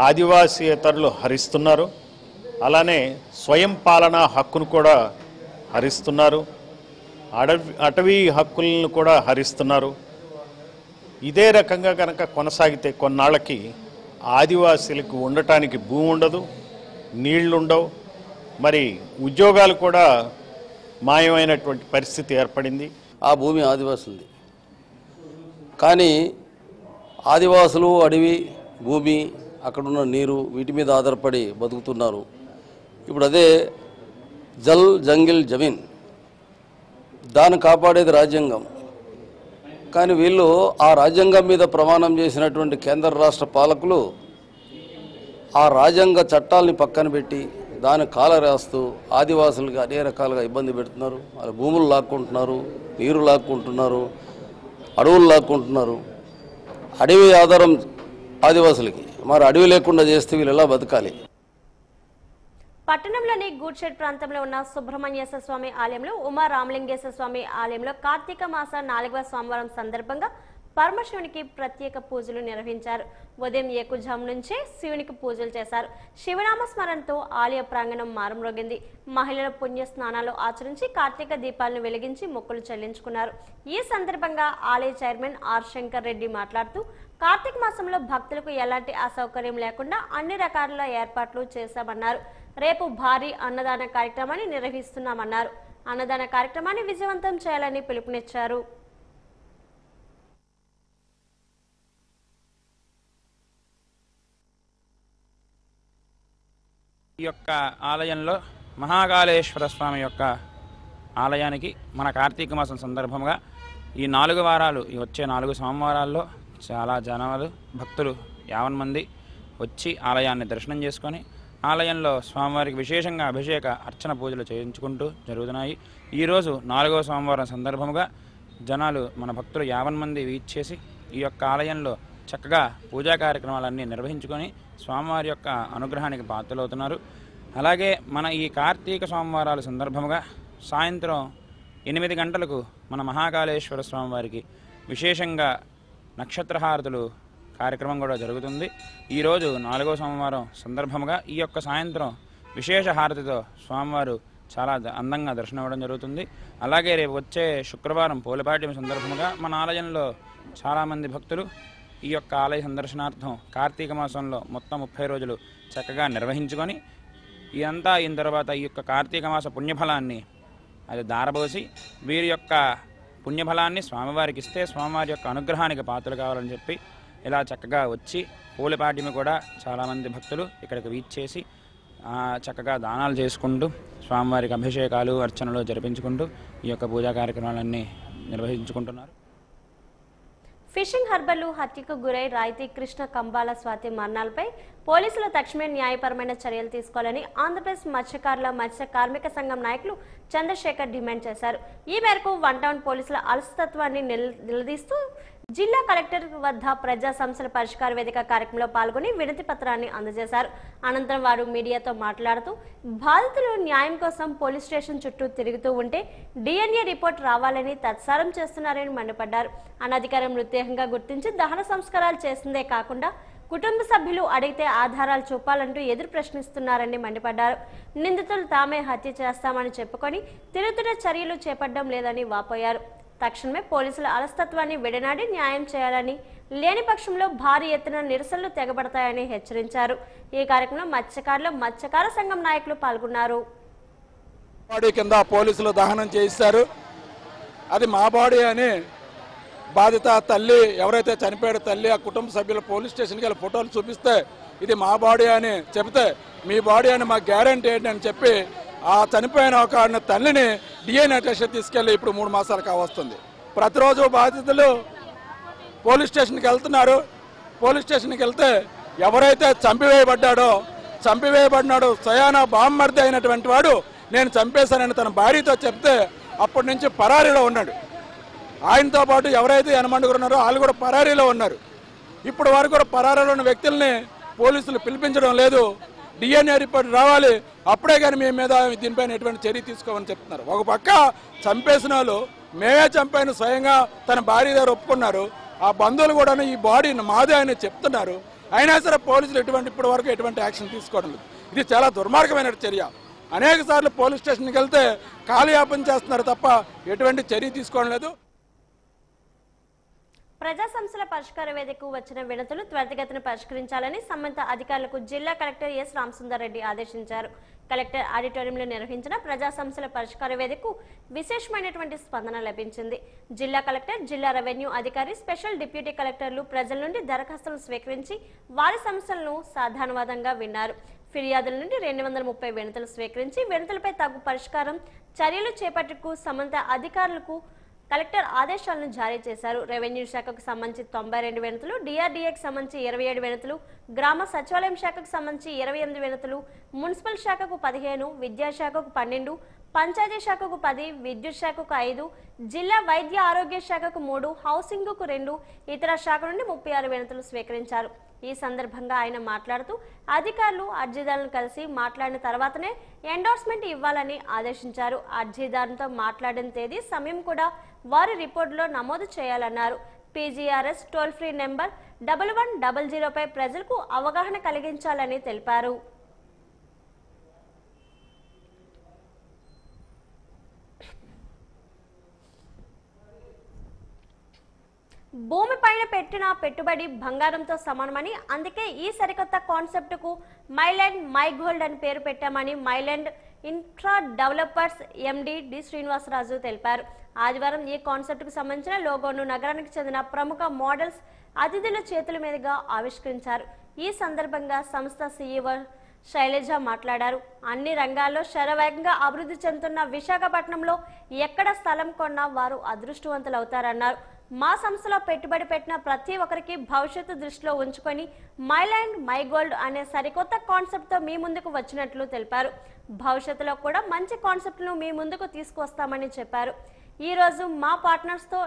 ఆదివాసీయేతరులు హరిస్తున్నారు. అలానే స్వయం పాలనా హక్కును కూడా హరిస్తున్నారు. అటవీ హక్కులను కూడా హరిస్తున్నారు. ఇదే రకంగా కనుక కొనసాగితే కొన్నాళ్ళకి ఆదివాసీలకు ఉండటానికి భూమి ఉండదు, నీళ్లుండవు, మరి ఉద్యోగాలు కూడా మాయమైనటువంటి పరిస్థితి ఏర్పడింది. ఆ భూమి ఆదివాసులది, కానీ ఆదివాసులు అడవి, భూమి, అక్కడున్న నీరు, వీటి మీద ఆధారపడి బతుకుతున్నారు. ఇప్పుడు అదే జల్ జంగిల్ జమీన్, దాన్ని కాపాడేది రాజ్యాంగం. కానీ వీళ్ళు ఆ రాజ్యాంగం మీద ప్రమాణం చేసినటువంటి కేంద్ర రాష్ట్ర పాలకులు ఆ రాజ్యాంగ చట్టాలని పక్కన పెట్టి దాన్ని కాలరాస్తూ ఆదివాసులకు అనే రకాలుగా ఇబ్బంది పెడుతున్నారు. వాళ్ళ భూములు లాక్కుంటున్నారు, నీరు లాక్కుంటున్నారు, అడవులు లాక్కుంటున్నారు. అడవి ఆధారం ఆదివాసులకి, మరి అడవి లేకుండా చేస్తే వీళ్ళు ఎలా బతకాలి? పట్టణంలోని గూడ్షెడ్ ప్రాంతంలో ఉన్న సుబ్రహ్మణ్యేశ్వర స్వామి ఆలయంలో, ఉమా రామలింగేశ్వర స్వామి ఆలయంలో కార్తీక మాస 4వ సోమవారం సందర్భంగా పరమశివునికి ప్రత్యేక పూజలు నిర్వహించారు. ఉదయం ఏకుజాం నుంచే శివునికి పూజలు చేశారు. శివనామ స్మరణతో ఆలయ ప్రాంగణం మారుమ్రోగింది. మహిళల పుణ్య స్నానాలు ఆచరించి కార్తీక దీపాలను వెలిగించి మొక్కులు చెల్లించుకున్నారు. ఈ సందర్భంగా ఆలయ చైర్మన్ ఆర్ శంకర్ రెడ్డి మాట్లాడుతూ, కార్తీక మాసంలో భక్తులకు ఎలాంటి అసౌకర్యం లేకుండా అన్ని రకాల ఏర్పాట్లు చేశామన్నారు. రేపు భారీ అన్నదాన కార్యక్రమాన్ని నిర్వహిస్తున్నామన్నారు. అన్నదాన కార్యక్రమాన్ని విజయవంతం చేయాలని పిలుపునిచ్చారు. ఈ యొక్క ఆలయంలో మహాకాళేశ్వర స్వామి యొక్క ఆలయానికి మన కార్తీక మాసం సందర్భంగా ఈ 4 వారాలు, ఈ వచ్చే 4 సోమవారాల్లో చాలా జనాలు, భక్తులు 50 మంది వచ్చి ఆలయాన్ని దర్శనం చేసుకొని ఆలయంలో స్వామివారికి విశేషంగా అభిషేక అర్చన పూజలు చేయించుకుంటూ జరుగుతున్నాయి. ఈరోజు 4వ సోమవారం సందర్భంగా జనాలు, మన భక్తులు 50 మంది వీచేసి ఈ యొక్క ఆలయంలో చక్కగా పూజా కార్యక్రమాలన్నీ నిర్వహించుకొని స్వామివారి యొక్క అనుగ్రహానికి పాత్రలవుతున్నారు. అలాగే మన ఈ కార్తీక సోమవారాల సందర్భంగా సాయంత్రం 8 గంటలకు మన మహాకాళేశ్వర స్వామివారికి విశేషంగా నక్షత్రహారతులు కార్యక్రమం కూడా జరుగుతుంది. ఈరోజు 4వ సోమవారం సందర్భంగా ఈ యొక్క సాయంత్రం విశేష హారతితో స్వామివారు చాలా అందంగా దర్శనం ఇవ్వడం జరుగుతుంది. అలాగే రేపు వచ్చే శుక్రవారం పోలిపాడ్యం సందర్భంగా మన ఆలయంలో చాలామంది భక్తులు ఈ యొక్క ఆలయ సందర్శనార్థం కార్తీక మాసంలో మొత్తం 30 రోజులు చక్కగా నిర్వహించుకొని ఇదంతా అయిన తర్వాత ఈ యొక్క కార్తీక మాస పుణ్యఫలాన్ని అది దారబోసి వీరి యొక్క పుణ్యఫలాన్ని స్వామివారికి ఇస్తే స్వామివారి యొక్క అనుగ్రహానికి పాత్రలు కావాలని చెప్పి ఇలా చక్కగా వచ్చి పూలపాటిని కూడా చాలామంది భక్తులు ఇక్కడికి వీచ్చేసి చక్కగా దానాలు చేసుకుంటూ స్వామివారికి అభిషేకాలు అర్చనలు జరిపించుకుంటూ ఈ యొక్క పూజా కార్యక్రమాలన్నీ నిర్వహించుకుంటున్నారు. ఫిషింగ్ హార్బర్లు హత్యకు గురై రాయితీ కృష్ణ కంబాల స్వాతి మరణాలపై పోలీసులు తక్షణమే న్యాయపరమైన చర్యలు తీసుకోవాలని ఆంధ్రప్రదేశ్ మత్స్యకారుల మత్స్య కార్మిక సంఘం నాయకులు చంద్రశేఖర్ డిమాండ్ చేశారు. ఈ మేరకు వన్ టౌన్ పోలీసుల అలసత్వాన్ని నిలదీస్తూ జిల్లా కలెక్టర్ వద్ద ప్రజా సమస్యల పరిష్కార వేదిక కార్యక్రమంలో పాల్గొని వినతి పత్రాన్ని అందజేశారు. అనంతరం వారు మీడియాతో మాట్లాడుతూ బాధితులు న్యాయం కోసం పోలీస్ స్టేషన్ చుట్టూ తిరుగుతూ ఉంటే DNA రిపోర్ట్ రావాలని తత్సారం చేస్తున్నారని మండిపడ్డారు. అనధికార మృతదేహంగా గుర్తించి దహన సంస్కారాలు చేసిందే కాకుండా కుటుంబ సభ్యులు అడిగితే ఆధారాలు చూపాలంటూ ఎదురు ప్రశ్నిస్తున్నారని మండిపడ్డారు. నిందితులు తామే హత్య చేస్తామని చెప్పుకొని తిరుగుతున్న చర్యలు చేపట్టడం లేదని వాపోయారు. తక్షణమే పోలీసుల అలస్తత్వాన్ని విడనాడి న్యాయం చేయాలని, లేని పక్షంలో భారీ ఎత్తున నిరసనలు తెగబడతాయని హెచ్చరించారు. ఈ కార్యక్రమంలో మత్స్యకార సంఘం నాయకులు పాల్గొన్నారు. బాడీ కింద పోలీసులు దహనం చేశారు. అది మా బాడీ అని బాధిత తల్లి ఎవరైతే చనిపోయాడో తల్లి ఆ కుటుంబ సభ్యులు పోలీస్ స్టేషన్కి వెళ్ళి ఫోటోలు చూపిస్తే ఇది మా బాడీ అని చెబితే మీ బాడీ అని మా గ్యారంటీ ఏంటి అని చెప్పి ఆ చనిపోయిన ఒక తల్లిని DNA టెస్ట్ తీసుకెళ్ళి ఇప్పుడు 3 మాసాలు కావస్తుంది. ప్రతిరోజు బాధితులు పోలీస్ స్టేషన్కి వెళ్తున్నారు. పోలీస్ స్టేషన్కి వెళ్తే ఎవరైతే చంపివేయబడినాడో స్వయాన బామ్మర్ది అయినటువంటి వాడు నేను చంపేశానని తన భార్యతో చెప్తే అప్పటి నుంచి పరారీలో ఉన్నాడు. ఆయనతో పాటు ఎవరైతే 8 ఉన్నారో వాళ్ళు కూడా పరారీలో ఉన్నారు. ఇప్పుడు వరకు కూడా పరారీలో ఉన్న వ్యక్తుల్ని పోలీసులు పిలిపించడం లేదు. DNA రిపోర్ట్ రావాలి, అప్పుడే కానీ మీ మీద దీనిపైన ఎటువంటి చర్య తీసుకోమని చెప్తున్నారు. ఒక పక్క చంపేసిన వాళ్ళు మేమే చంపాను స్వయంగా తన భార్య గారు ఒప్పుకున్నారు. ఆ బంధువులు కూడా ఈ బాడీ మాదే అని చెప్తున్నారు. అయినా సరే పోలీసులు ఇప్పటి వరకు ఎటువంటి యాక్షన్ తీసుకోవడం లేదు. ఇది చాలా దుర్మార్గమైన చర్య. అనేక సార్లు పోలీస్ స్టేషన్కి వెళ్తే కాలయాపన చేస్తున్నారు తప్ప ఎటువంటి చర్య తీసుకోవడం లేదు. ప్రజా సమస్యల పరిష్కార వేదికకు వచ్చిన వినతులు త్వరితగతిన పరిష్కరించాలని సంబంధిత అధికారులకు జిల్లా కలెక్టర్ ఎస్ రామసుందర్ రెడ్డి ఆదేశించారు. కలెక్టర్ ఆడిటోరియంలో నిర్వహించిన ప్రజా సమస్యల పరిష్కార వేదికకు విశేషమైనటువంటి స్పందన లభించింది. జిల్లా కలెక్టర్, జిల్లా రెవెన్యూ అధికారి, స్పెషల్ డిప్యూటీ కలెక్టర్లు ప్రజల నుండి దరఖాస్తులను స్వీకరించి వారి సమస్యలను సాధారణవాదంగా విన్నారు. ఫిర్యాదుల నుండి 230 వినతులు స్వీకరించి వినతులపై తగు పరిష్కారం చర్యలు చేపట్టకు సంబంధిత అధికారులకు కలెక్టర్ ఆదేశాలను జారీ చేశారు. రెవెన్యూ శాఖకు సంబంధించి 92 వినతులు, DRDAకి సంబంధించి 27 వినతులు, గ్రామ సచివాలయం శాఖకు సంబంధించి 28 వినతులు, మున్సిపల్ శాఖకు 15, విద్యాశాఖకు 12, పంచాయతీ శాఖకు 10, విద్యుత్ శాఖకు 5, జిల్లా వైద్య ఆరోగ్య శాఖకు 3, హౌసింగ్కు 2, ఇతర శాఖ నుండి 36 వినతులు స్వీకరించారు. ఈ సందర్భంగా ఆయన మాట్లాడుతూ అధికారులు అర్జీదారులను కలిసి మాట్లాడిన తర్వాతనే ఎండోర్స్మెంట్ ఇవ్వాలని ఆదేశించారు. అర్జీదారులతో మాట్లాడిన తేదీ, సమయం కూడా వారి రిపోర్టులో నమోదు చేయాలన్నారు. PGRS టోల్ ఫ్రీ నెంబర్ 1100పై ప్రజలకు అవగాహన కలిగించాలని తెలిపారు. భూమిపైన పెట్టిన పెట్టుబడి బంగారంతో సమానమని, అందుకే ఈ సరికొత్త కాన్సెప్ట్కు మైలాండ్ మై గోల్డ్ అని పేరు పెట్టామని Myland infra developers MD D Srinivasaraju తెలిపారు. ఆదివారం ఈ కాన్సెప్ట్కు సంబంధించిన లోగోను నగరానికి చెందిన ప్రముఖ మోడల్స్ అతిథుల చేతుల మీదుగా ఆవిష్కరించారు. ఈ సందర్భంగా సంస్థ CEO శైలజ మాట్లాడారు. అన్ని రంగాల్లో శరవేగంగా అభివృద్ధి చెందుతున్న విశాఖపట్నంలో ఎక్కడ స్థలం కొన్నా వారు అదృష్టవంతులవుతారన్నారు. మా సంస్థలో పెట్టుబడి పెట్టిన ప్రతి ఒక్కరికి భవిష్యత్తు దృష్టిలో ఉంచుకొని మైలాండ్ మై గోల్డ్ అనే సరికొత్త కాన్సెప్ట్తో మీ ముందుకు వచ్చినట్లు తెలిపారు. భవిష్యత్తులో కూడా మంచి కాన్సెప్ట్ను మీ ముందుకు తీసుకువస్తామని చెప్పారు. ఈరోజు మా పార్ట్నర్స్తో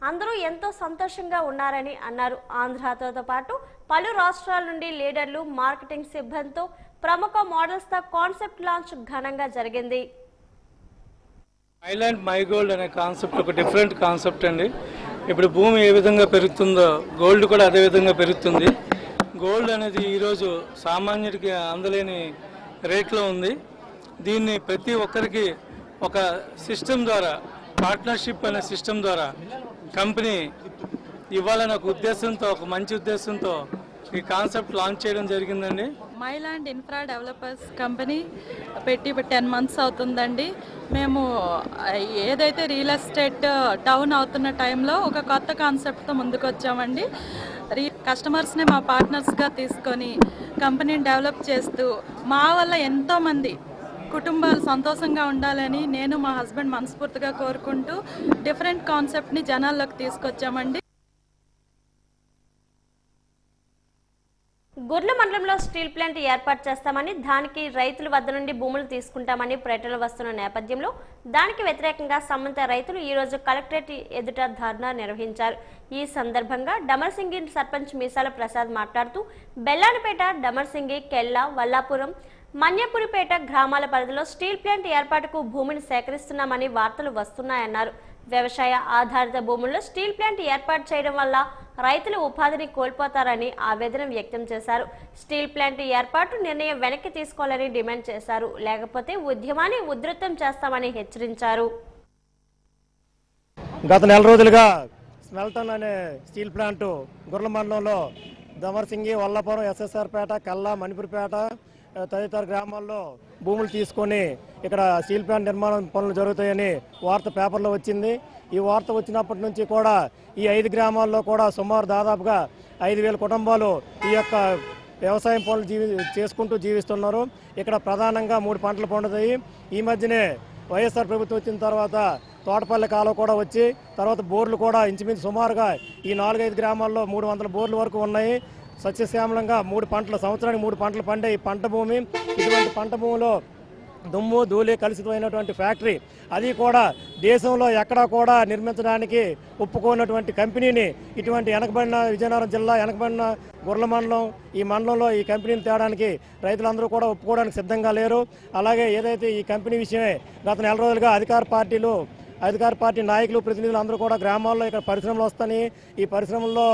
అందరూ ఎంతో సంతోషంగా ఉన్నారని అన్నారు. ఆంధ్రతో పాటు పలు రాష్ట్రాల నుండి లీడర్లు, మార్కెటింగ్ సిబ్బందితో ప్రముఖ మోడల్స్తో కాన్సెప్ట్ లాంచ్ ఘనంగా జరిగింది. మైలాండ్ మై గోల్డ్ అనే కాన్సెప్ట్ ఒక డిఫరెంట్ కాన్సెప్ట్ అండి. ఇప్పుడు భూమి ఏ విధంగా పెరుగుతుందో గోల్డ్ కూడా అదే విధంగా పెరుగుతుంది. గోల్డ్ అనేది ఈరోజు సామాన్యుడికి అందలేని రేట్లో ఉంది. దీన్ని ప్రతి ఒక్కరికి ఒక సిస్టమ్ ద్వారా, పార్ట్నర్షిప్ అనే సిస్టమ్ ద్వారా కంపెనీ ఇవ్వాలనే ఒక ఉద్దేశంతో, ఒక మంచి ఉద్దేశంతో ఈ కాన్సెప్ట్ లాంచ్ చేయడం జరిగిందండి. మైలాండ్ ఇన్ఫ్రా డెవలపర్స్ కంపెనీ పెట్టి 10 months అవుతుందండి. మేము ఏదైతే రియల్ ఎస్టేట్ డౌన్ అవుతున్న టైంలో ఒక కొత్త కాన్సెప్ట్తో ముందుకు వచ్చామండి. కస్టమర్స్ని మా పార్ట్నర్స్గా తీసుకొని కంపెనీని డెవలప్ చేస్తూ మా వల్ల ఎంతోమంది కుటుంబాలు సంతోషంగా ఉండాలని నేను మా హస్బెండ్ మనస్ఫూర్తిగా కోరుకుంటూ డిఫరెంట్ కాన్సెప్ట్ని జనాల్లోకి తీసుకొచ్చామండి. గుర్ల మండలంలో స్టీల్ ప్లాంట్ ఏర్పాటు చేస్తామని, దానికి రైతుల వద్ద నుండి భూములు తీసుకుంటామని ప్రకటనలు వస్తున్న నేపథ్యంలో దానికి వ్యతిరేకంగా సంబంధిత రైతులు ఈ రోజు కలెక్టరేట్ ఎదుట ధర్నా నిర్వహించారు. ఈ సందర్భంగా డమర్సింగి సర్పంచ్ మీసాల ప్రసాద్ మాట్లాడుతూ బెల్లానపేట, డమర్సింగి, కెల్లా, వల్లాపురం, మన్యపురిపేట గ్రామాల పరిధిలో స్టీల్ ప్లాంట్ ఏర్పాటుకు భూమిని సేకరిస్తున్నామని వార్తలు వస్తున్నాయన్నారు. వ్యవసాయ ఆధారిత భూముల్లో స్టీల్ ప్లాంట్ ఏర్పాటు చేయడం వల్ల రైతులు ఉపాధిని కోల్పోతారని ఆవేదన వ్యక్తం చేశారు. స్టీల్ ప్లాంట్ ఏర్పాటు నిర్ణయం వెనక్కి తీసుకోవాలని డిమాండ్ చేశారు. లేకపోతే ఉద్యమాన్ని ఉధృతం చేస్తామని హెచ్చరించారు. గత నెల రోజులుగా స్మెల్టన్ అనే స్టీల్ ప్లాంట్ గుర్ల మండలంలో దమర్సింగి, వల్లపురం, ఎస్ఎస్ఆర్ పేట, కల్లా, మణిపూర్పేట తదితర గ్రామాల్లో భూములు తీసుకొని ఇక్కడ స్టీల్ ప్లాంట్ నిర్మాణం పనులు జరుగుతాయని వార్త పేపర్లో వచ్చింది. ఈ వార్త వచ్చినప్పటి నుంచి కూడా ఈ 5 గ్రామాల్లో కూడా సుమారు దాదాపుగా 5,000 కుటుంబాలు ఈ యొక్క వ్యవసాయం పనులు చేసుకుంటూ జీవిస్తున్నారు. ఇక్కడ ప్రధానంగా 3 పంటలు పండుతాయి. ఈ మధ్యనే వైఎస్ఆర్ ప్రభుత్వం వచ్చిన తర్వాత తోటపల్లి కాలువ కూడా వచ్చి తర్వాత బోర్లు కూడా ఇంచుమించు సుమారుగా ఈ 4-5 గ్రామాల్లో 300 బోర్లు వరకు ఉన్నాయి. సస్యశ్యామలంగా 3 పంటలు, సంవత్సరానికి 3 పంటలు పండే ఈ పంట భూమి, ఇటువంటి పంట భూమిలో దుమ్ము ధూళి కలుషితమైనటువంటి ఫ్యాక్టరీ, అది కూడా దేశంలో ఎక్కడా కూడా నిర్మించడానికి ఒప్పుకోనటువంటి కంపెనీని ఇటువంటి వెనకబడిన విజయనగరం జిల్లా వెనకబడిన గుర్ల మండలం, ఈ మండలంలో ఈ కంపెనీని తేడానికి రైతులందరూ కూడా ఒప్పుకోవడానికి సిద్ధంగా లేరు. అలాగే ఏదైతే ఈ కంపెనీ విషయమే గత నెల రోజులుగా అధికార పార్టీ నాయకులు, ప్రతినిధులు అందరూ కూడా గ్రామాల్లో ఇక్కడ పరిశ్రమలు వస్తాయి, ఈ పరిశ్రమల్లో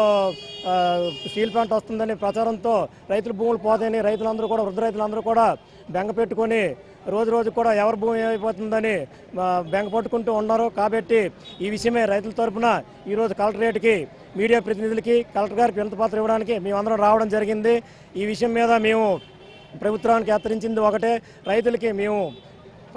స్టీల్ ప్లాంట్ వస్తుందని ప్రచారంతో రైతుల భూములు పోతాయని రైతులందరూ కూడా, వృద్ధ రైతులందరూ కూడా బెంగ పెట్టుకొని రోజు కూడా ఎవరి భూమి అయిపోతుందని బెంగ పట్టుకుంటూ ఉన్నారు. కాబట్టి ఈ విషయమే రైతుల తరఫున ఈరోజు కలెక్టరేట్కి మీడియా ప్రతినిధులకి, కలెక్టర్ గారికి వినతిపత్రం ఇవ్వడానికి మేమందరం రావడం జరిగింది. ఈ విషయం మీద మేము ప్రభుత్వానికి హెచ్చరించింది ఒకటే, రైతులకి మేము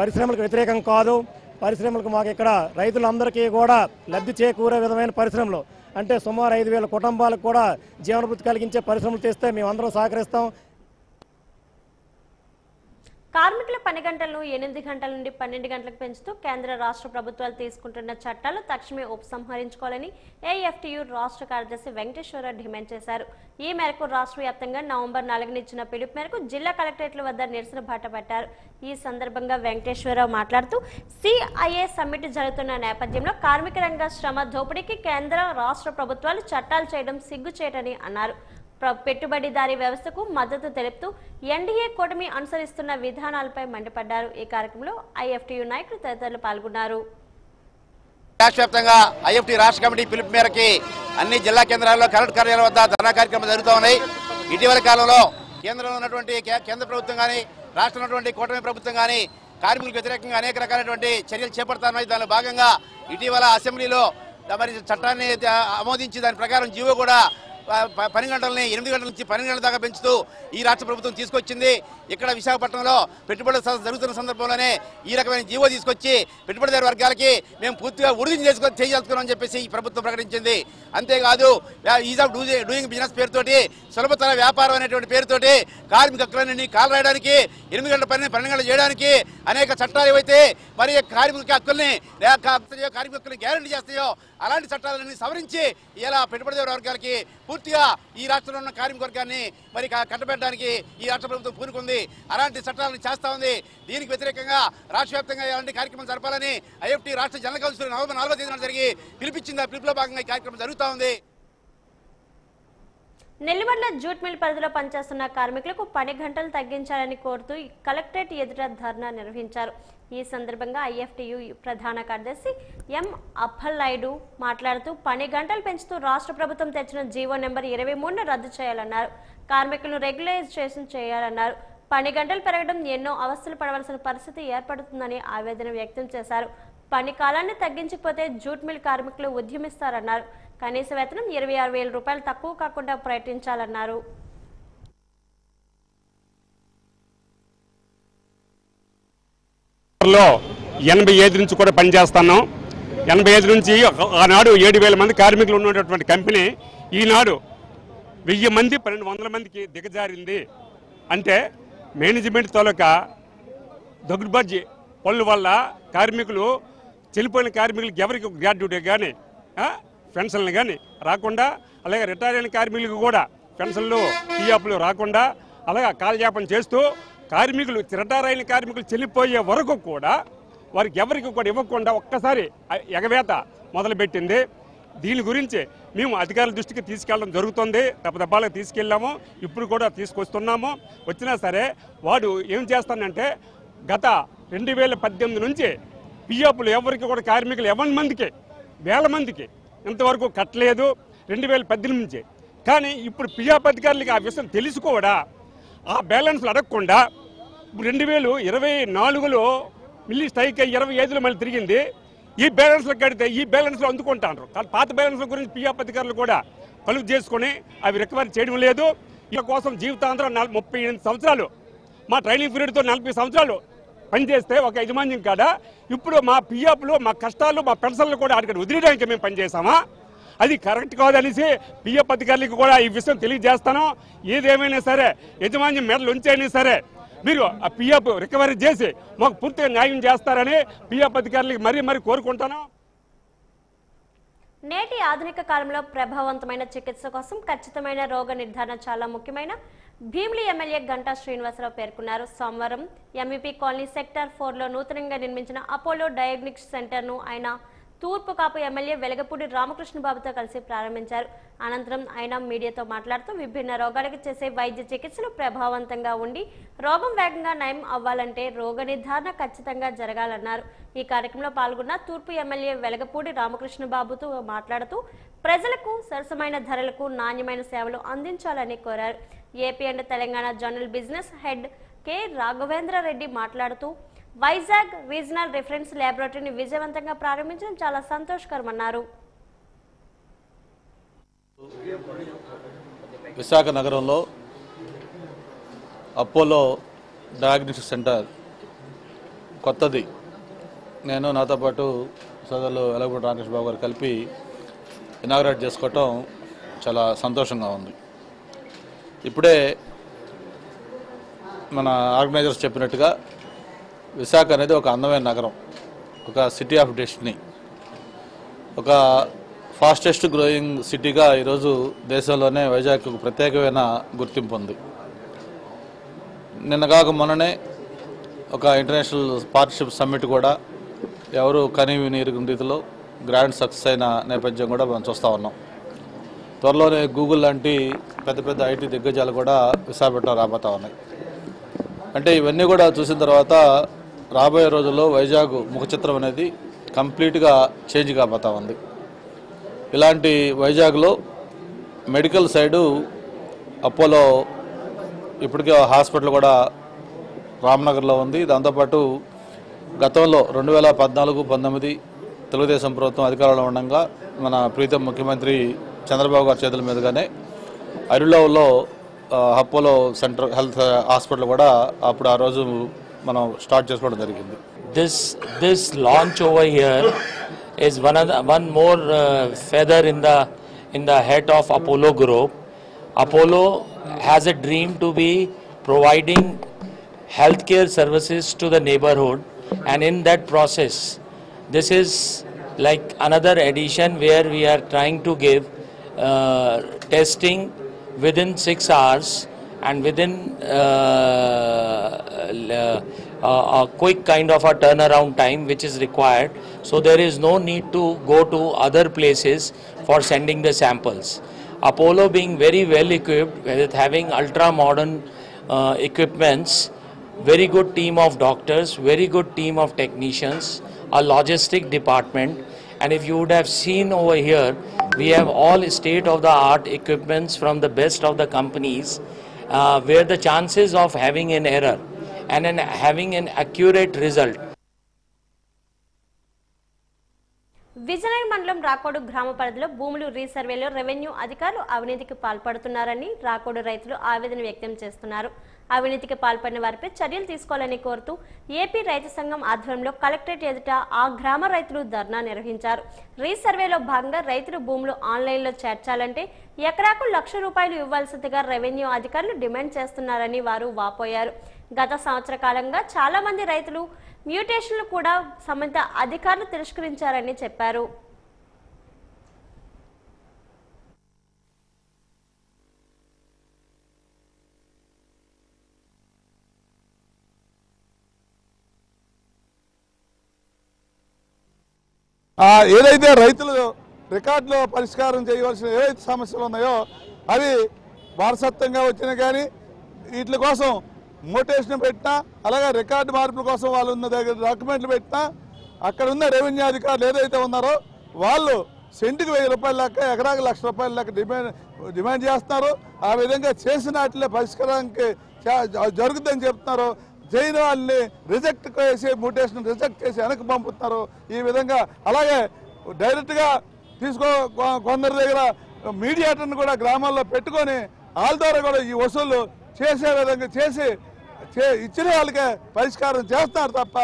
పరిశ్రమలకు వ్యతిరేకం కాదు. పరిశ్రమలకు మాకు ఇక్కడ రైతులందరికీ కూడా లబ్ధి చేకూరే విధమైన పరిశ్రమలు, అంటే సుమారు 5,000 కుటుంబాలకు కూడా జీవనభృతి కలిగించే పరిశ్రమలు తెస్తే మేమందరం సహకరిస్తాం. కార్మికుల పని గంటలను 8 గంటల నుండి 12 గంటలకు పెంచుతూ కేంద్ర రాష్ట్ర ప్రభుత్వాలు తీసుకుంటున్న చట్టాలు తక్షణమే ఉపసంహరించుకోవాలని ఏఎఫ్టీయూ రాష్ట్ర కార్యదర్శి వెంకటేశ్వరరావు డిమాండ్ చేశారు. ఈ మేరకు రాష్ట్ర వ్యాప్తంగా నవంబర్ 4న ఇచ్చిన పిలుపు మేరకు జిల్లా కలెక్టరేట్ల వద్ద నిరసన బాట పట్టారు. ఈ సందర్భంగా వెంకటేశ్వరరావు మాట్లాడుతూ సిఐఏ సమ్మిట్ జరుగుతున్న నేపథ్యంలో కార్మిక రంగ శ్రమ దోపిడీకి కేంద్ర రాష్ట్ర ప్రభుత్వాలు చట్టాలు చేయడం సిగ్గుచేటని అన్నారు. పెట్టుబడిదారీ వ్యవస్థకు మద్దతు తెలుపుతూ ఎన్డీఏ కూటమి అనుసరిస్తున్న విధానాలపై మండిపడ్డారు. ఈ కార్యక్రమంలో ఐఎఫ్టీయూ నాయకులు తదితరులు పాల్గొన్నారు. రాష్ట్ర వ్యాప్తంగా ఐఎఫ్టీ రాష్ట్ర కమిటీ పిలుపు మేరకి అన్ని జిల్లా కేంద్రాల్లో కలెక్టర్ కార్యాలయం వద్ద ధర్నా కార్యక్రమాలు జరుగుతూ ఉన్నాయి. ఇటీవల కాలంలో కేంద్రంలో ఉన్నటువంటి కేంద్ర ప్రభుత్వం కానీ, రాష్ట్రంలో ఉన్నటువంటి కూటమి ప్రభుత్వం కానీ కార్మికులకు వ్యతిరేకంగా అనేక రకాలైనటువంటి చర్యలు చేపడతామని దానిలో భాగంగా ఇటీవల అసెంబ్లీలో మరి చట్టాన్ని ఆమోదించి దాని ప్రకారం జీవో కూడా పని గంటలని 8 గంటల నుంచి 12 గంటల దాకా పెంచుతూ ఈ రాష్ట్ర ప్రభుత్వం తీసుకొచ్చింది. ఇక్కడ విశాఖపట్నంలో పెట్టుబడుల జరుగుతున్న సందర్భంలోనే ఈ రకమైన జీవో తీసుకొచ్చి పెట్టుబడిదారు వర్గాలకి మేము పూర్తిగా ఉడిది చేయాల్సుకున్నామని చెప్పేసి ఈ ప్రభుత్వం ప్రకటించింది. అంతేకాదు ఈజ్ ఆఫ్ డూయింగ్ బిజినెస్ పేరుతోటి, సులభతర వ్యాపారం అనేటువంటి పేరుతోటి కార్మిక హక్కులన్నీ కాలు రాయడానికి, 8 గంటల పని 12 గంటలు చేయడానికి అనేక చట్టాలు ఏవైతే మరి కార్మిక హక్కుల్ని గ్యారంటీ చేస్తాయో అలాంటి చట్టాలన్నీ సవరించి ఇలా పెట్టుబడిదారు వర్గాలకి పూర్తిగా ఈ రాష్ట్రంలో ఉన్న కార్మిక వర్గాన్ని మరి కట్టబెట్టడానికి ఈ రాష్ట్ర ప్రభుత్వం పూనుకుంది. అలాంటి చట్టాలను చేస్తా ఉంది. దీనికి వ్యతిరేకంగా రాష్ట్ర వ్యాప్తంగా ఇలాంటి కార్యక్రమం జరపాలని ఐఎఫ్టీ రాష్ట్ర జనరల్ కౌన్సిల్ నవంబర్ 4వ తేదీన జరిగి పిలిపించింది. ఆ పిలుపులో భాగంగా ఈ కార్యక్రమం జరుగుతూ ఉంది. నెల్లిమర్ల జూట్ మిల్ పరిధిలో పనిచేస్తున్న కార్మికులకు పని గంటలు తగ్గించాలని కోరుతూ కలెక్టరేట్ ఎదుట ధర్నా నిర్వహించారు. ఈ సందర్భంగా ఐఎఫ్టీయూ ప్రధాన కార్యదర్శి ఎం అప్పలనాయుడు మాట్లాడుతూ పని గంటలు పెంచుతూ రాష్ట్ర ప్రభుత్వం తెచ్చిన జీవో నెంబర్ 23ను రద్దు చేయాలన్నారు. కార్మికులను రెగ్యులరైజేషన్ చేయాలన్నారు. పని గంటలు పెరగడం ఎన్నో అవస్థలు పడవలసిన పరిస్థితి ఏర్పడుతుందని ఆవేదన వ్యక్తం చేశారు. పని కాలాన్ని తగ్గించకపోతే జూట్ మిల్ కార్మికులు ఉద్యమిస్తారన్నారు. కనీస వేతనం 26,000 రూపాయలు తక్కువ కాకుండా ప్రయత్నించాలన్నారు. సెక్టర్లో 85 నుంచి కూడా పనిచేస్తున్నాం. 85 నుంచి ఆనాడు 7,000 మంది కార్మికులు ఉన్నటువంటి కంపెనీ ఈనాడు 1000 మంది 1200 మందికి దిగజారింది. అంటే మేనేజ్మెంట్ తాలూకా దగుడుబాజీ పనుల వల్ల కార్మికులు చెల్లిపోయిన కార్మికులకి ఎవరికి గ్రాడ్యుయేట్ కానీ పెన్షన్లు కానీ రాకుండా, అలాగే రిటైర్ అయిన కార్మికులకు కూడా పెన్షన్లు పిఎఫ్లు రాకుండా, అలాగే కాలయాపన చేస్తూ కార్మికులు రిటైర్ అయిన కార్మికులు చెల్లిపోయే వరకు కూడా వారికి ఎవరికి కూడా ఇవ్వకుండా ఒక్కసారి ఎగవేత మొదలుపెట్టింది. దీని గురించి మేము అధికారుల దృష్టికి తీసుకెళ్ళడం జరుగుతుంది. తప్పదప్పాలకు తీసుకెళ్ళాము, ఇప్పుడు కూడా తీసుకొస్తున్నాము. వచ్చినా సరే వాడు ఏం చేస్తానంటే గత 2018 నుంచి పిఎఫ్లు ఎవరికి కూడా కార్మికులు 11 మందికి 1000 మందికి ఇంతవరకు కట్టలేదు 2018 నుంచి. కానీ ఇప్పుడు పిఎఫ్ అధికారులకి ఆ విషయం తెలిసి కూడా ఆ బ్యాలెన్స్లు అడగకుండా 2024లో మిల్లీ స్ట్రైక్ 25లో మళ్ళీ తిరిగింది. ఈ బ్యాలెన్స్లు కడితే ఈ బ్యాలెన్స్లు అందుకుంటారు. కానీ పాత బ్యాలెన్స్ల గురించి పిఎఫ్ అధికారులు కూడా కలుపు చేసుకుని అవి రికవరీ చేయడం లేదు. ఈ కోసం జీవితాంతరం 38 సంవత్సరాలు మా ట్రైనింగ్ పీరియడ్తో 40 సంవత్సరాలు పనిచేస్తే ఒక యజమాన్యం కాడ ఇప్పుడు మా పిఎఫ్లు, మా కష్టాలు, మా పెన్షన్లు కూడా అక్కడ వదిలేయడానికి మేము పనిచేసామా? అది కరెక్ట్ కాదనేసి పిఎఫ్ అధికారులకు కూడా ఈ విషయం తెలియజేస్తాను. ఏదేమైనా సరే యజమాన్యం మెడలు ఉంచైనా సరే మీరు ఆ పిఎఫ్ రికవరీ చేసి మాకు పూర్తిగా న్యాయం చేస్తారని పిఎఫ్ అధికారులకు మరీ కోరుకుంటాను. నేటి ఆధునిక కాలంలో ప్రభావవంతమైన చికిత్స కోసం ఖచ్చితమైన రోగ నిర్ధారణ చాలా ముఖ్యమైన భీమిలి ఎమ్మెల్యే గంటా శ్రీనివాసరావు పేర్కొన్నారు. సోమవారం ఎంఈపీ కాలనీ సెక్టర్ 4లో నూతనంగా నిర్మించిన అపోలో డయాగ్నోస్టిక్ సెంటర్ను ఆయన తూర్పు కాపు ఎమ్మెల్యే వెలగపూడి రామకృష్ణబాబుతో కలిసి ప్రారంభించారు. అనంతరం ఆయన మీడియాతో మాట్లాడుతూ విభిన్న రోగాలకు చేసే వైద్య చికిత్సలు ప్రభావవంతంగా ఉండి రోగం వేగంగా నయం అవ్వాలంటే రోగ నిర్ధారణ ఖచ్చితంగా జరగాలన్నారు. ఈ కార్యక్రమంలో పాల్గొన్న తూర్పు ఎమ్మెల్యే వెలగపూడి రామకృష్ణబాబుతో మాట్లాడుతూ ప్రజలకు సరసమైన ధరలకు నాణ్యమైన సేవలు అందించాలని కోరారు. AP and Telangana general business head K Raghavendra Reddy మాట్లాడుతూ వైజాగ్ రీజనల్ రిఫరెన్స్ ల్యాబొరేటరీని విజయవంతంగా ప్రారంభించడం చాలా సంతోషకరమన్నారు. విశాఖ నగరంలో అపోలో డయాగ్నోస్టిక్ సెంటర్ కొత్తది నేను నాతో పాటు సోదరులు వెలగపూడి రామకృష్ణబాబు గారు కలిపి ఇనాగరేట్ చేసుకోవటం చాలా సంతోషంగా ఉంది. ఇప్పుడే మన ఆర్గనైజర్స్ చెప్పినట్టుగా విశాఖ అనేది ఒక అందమైన నగరం, ఒక సిటీ ఆఫ్ డెస్టినీ, ఒక ఫాస్టెస్ట్ గ్రోయింగ్ సిటీగా ఈరోజు దేశంలోనే వైజాగ్ ప్రత్యేకమైన గుర్తింపు ఉంది. నిన్నగాక మొన్ననే ఒక ఇంటర్నేషనల్ పార్ట్నర్షిప్ సమ్మిట్ కూడా ఎవరు కనీవిని ఎరుగని రీతిలో గ్రాండ్ సక్సెస్ అయిన నేపథ్యం కూడా మనం చూస్తూ ఉన్నాం. త్వరలోనే గూగుల్ లాంటి పెద్ద ఐటీ దిగ్గజాలు కూడా విశాఖపట్నం రాబోతూ ఉన్నాయి. అంటే ఇవన్నీ కూడా చూసిన తర్వాత రాబోయే రోజుల్లో వైజాగ్ ముఖ చిత్రం అనేది కంప్లీట్గా చేంజ్ కాబోతూ ఉంది. ఇలాంటి వైజాగ్లో మెడికల్ సైడు అపోలో ఇప్పటికే హాస్పిటల్ కూడా రామ్నగర్లో ఉంది. దాంతోపాటు గతంలో 2014-19 తెలుగుదేశం ప్రభుత్వం అధికారంలో ఉండగా మన ప్రీతం ముఖ్యమంత్రి చంద్రబాబు గారి చేతుల మీదుగానే అరిలోలో అపోలో సెంటర్ హెల్త్ హాస్పిటల్ కూడా అప్పుడు ఆ రోజు మనం స్టార్ట్ చేసుకోవడం జరిగింది. This launch over here is one more feather in the head of Apollo Group. Apollo has a dream to be providing healthcare services to the neighborhood, and in that process this is like another addition where we are trying to give testing within 6 hours and within a quick kind of a turnaround time which is required, so there is no need to go to other places for sending the samples. Apollo being very well equipped with having ultra modern equipments, very good team of doctors, very good team of technicians, a logistic department, and if you would have seen over here, we have all state-of-the-art equipments from the best of the companies, where the chances of having an error and having an accurate result. Vizianagaram మండలం రాకోడు గ్రామ పరిధిలో భూములు రీసర్వేలో revenue అధికారులు అవినీతికి పాల్పడుతున్నారని రాకోడు రైతులు ఆవేదన వ్యక్తం చేస్తున్నారు. అవినీతికి పాల్పడిన వారిపై చర్యలు తీసుకోవాలని కోరుతూ ఏపీ రైతు సంఘం ఆధ్వర్యంలో కలెక్టరేట్ ఎదుట ఆ గ్రామ రైతులు ధర్నా నిర్వహించారు. రీసర్వేలో భాగంగా రైతులు భూములు ఆన్లైన్లో చేర్చాలంటే ఎకరాకు ₹1,00,000 ఇవ్వాల్సిందిగా రెవెన్యూ అధికారులు డిమాండ్ చేస్తున్నారని వారు వాపోయారు. గత సంవత్సర కాలంగా చాలా మంది రైతులు మ్యూటేషన్లు కూడా సంబంధిత అధికారులు తిరస్కరించారని చెప్పారు. ఏదైతే రైతులు రికార్డులో పరిష్కారం చేయవలసిన ఏవైతే సమస్యలు ఉన్నాయో అవి వారసత్వంగా వచ్చినా కానీ వీటి కోసం మోటేషన్ పెట్టినా, అలాగే రికార్డు మార్పుల కోసం వాళ్ళు ఉన్న దగ్గర డాక్యుమెంట్లు పెట్టినా, అక్కడ ఉన్న రెవెన్యూ అధికారులు ఏదైతే ఉన్నారో వాళ్ళు సెంటుకు ₹1,000 లెక్క, ఎకరాకు ₹1,00,000 లెక్క డిమాండ్ చేస్తున్నారు. ఆ విధంగా చేసిన వాటిలో పరిష్కారానికి జరుగుతుందని చెప్తున్నారు. చేయని వాళ్ళని రిజెక్ట్ చేసి మ్యూటేషన్ రిజెక్ట్ చేసి వెనక్కి పంపుతున్నారు. ఈ విధంగా అలాగే డైరెక్ట్గా కొందరి దగ్గర మీడియేటర్ని కూడా గ్రామాల్లో పెట్టుకొని వాళ్ళ ద్వారా కూడా ఈ వసూళ్లు చేసే విధంగా చేసి ఇచ్చిన వాళ్ళకే పరిష్కారం చేస్తున్నారు తప్ప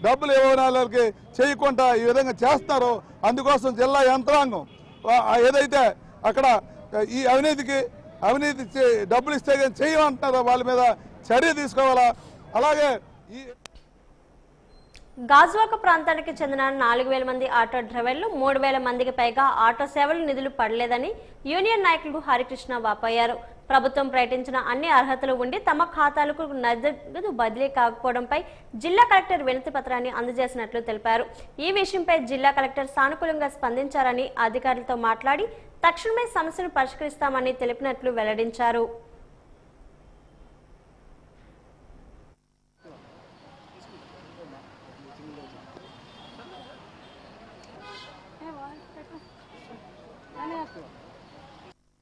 డబ్బులు ఇవ్వని వాళ్ళకి చేయకుండా ఈ విధంగా చేస్తున్నారు. అందుకోసం జిల్లా యంత్రాంగం ఏదైతే అక్కడ ఈ అవినీతి డబ్బులు ఇస్తే కానీ చేయమంటున్నారో వాళ్ళ మీద చర్య తీసుకోవాలా. అలాగే ఈ గాజువాక ప్రాంతానికి చెందిన 4,000 మంది ఆటో డ్రైవర్లు 3,000 మందికి పైగా ఆటో సేవలు నిధులు పడలేదని యూనియన్ నాయకులు హరికృష్ణ వాపోయారు. ప్రభుత్వం ప్రకటించిన అన్ని అర్హతలు ఉండి తమ ఖాతాలకు నగదు బదిలీ కాకపోవడంపై జిల్లా కలెక్టర్ వినతి పత్రాన్ని అందజేసినట్లు తెలిపారు. ఈ విషయంపై జిల్లా కలెక్టర్ సానుకూలంగా స్పందించారని అధికారులతో మాట్లాడి తక్షణమే సమస్యను పరిష్కరిస్తామని తెలిపినట్లు వెల్లడించారు.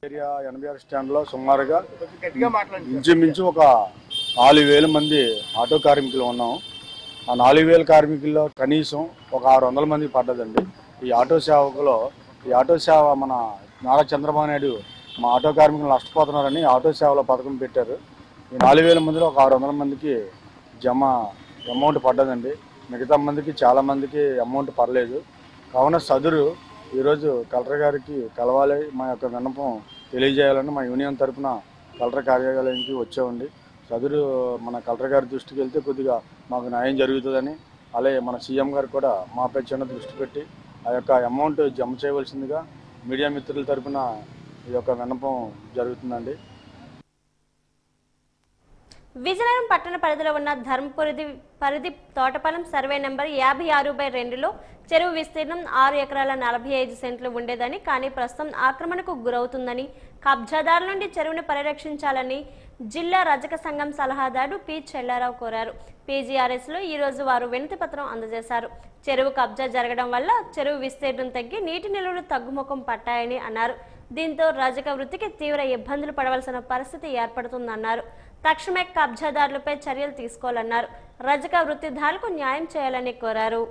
ఏరియా 86 స్టాండ్లో సుమారుగా ఇంచుమించు ఒక 4,000 మంది ఆటో కార్మికులు ఉన్నాం. ఆ 4,000 కార్మికుల్లో కనీసం ఒక 600 మందికి పడ్డదండి. ఈ ఆటో సేవ మన నారా చంద్రబాబు నాయుడు మా ఆటో కార్మికులు నష్టపోతున్నారని ఆటో సేవలో పథకం పెట్టారు. ఈ 4,000 మందిలో ఒక 600 మందికి అమౌంట్ పడ్డదండి. మిగతా మందికి చాలా మందికి అమౌంట్ పడలేదు. కావున సదురు ఈరోజు కలెక్టర్ గారికి కలవాలి, మా యొక్క విన్నపం తెలియజేయాలని మా యూనియన్ తరఫున కలెక్టర్ కార్యాలయానికి వచ్చామండి. సదురు మన కలెక్టర్ గారి దృష్టికి వెళ్తే కొద్దిగా మాకు న్యాయం జరుగుతుందని, అలాగే మన సీఎం గారు కూడా మాపై చిన్న దృష్టి పెట్టి ఆ యొక్క అమౌంట్ జమ చేయవలసిందిగా మీడియా మిత్రుల తరఫున ఈ యొక్క విన్నపం జరుగుతుందండి. విజయనగరం పట్టణ పరిధిలో ఉన్న ధర్మపురి పరిధి తోటపాలెం సర్వే నెంబర్ 56/2లో చెరువు విస్తీర్ణం 6 ఎకరాల 45 సెంట్లు ఉండేదని, కానీ ప్రస్తుతం ఆక్రమణకు గురవుతుందని, కబ్జాదారుల నుండి చెరువును పరిరక్షించాలని జిల్లా రజక సంఘం సలహాదారు పి చెల్లారావు కోరారు. పీజీఆర్ఎస్లో ఈరోజు వారు వినతి పత్రం అందజేశారు. చెరువు కబ్జా జరగడం వల్ల చెరువు విస్తీర్ణం తగ్గి నీటి నిల్వలు తగ్గుముఖం పట్టాయని అన్నారు. దీంతో రజక వృత్తికి తీవ్ర ఇబ్బందులు పడవలసిన పరిస్థితి ఏర్పడుతుందన్నారు. తక్షణమే కబ్జాదారులపై చర్యలు తీసుకోవాలన్నారు. రజక వృత్తిదారులకు న్యాయం చేయాలని కోరారు.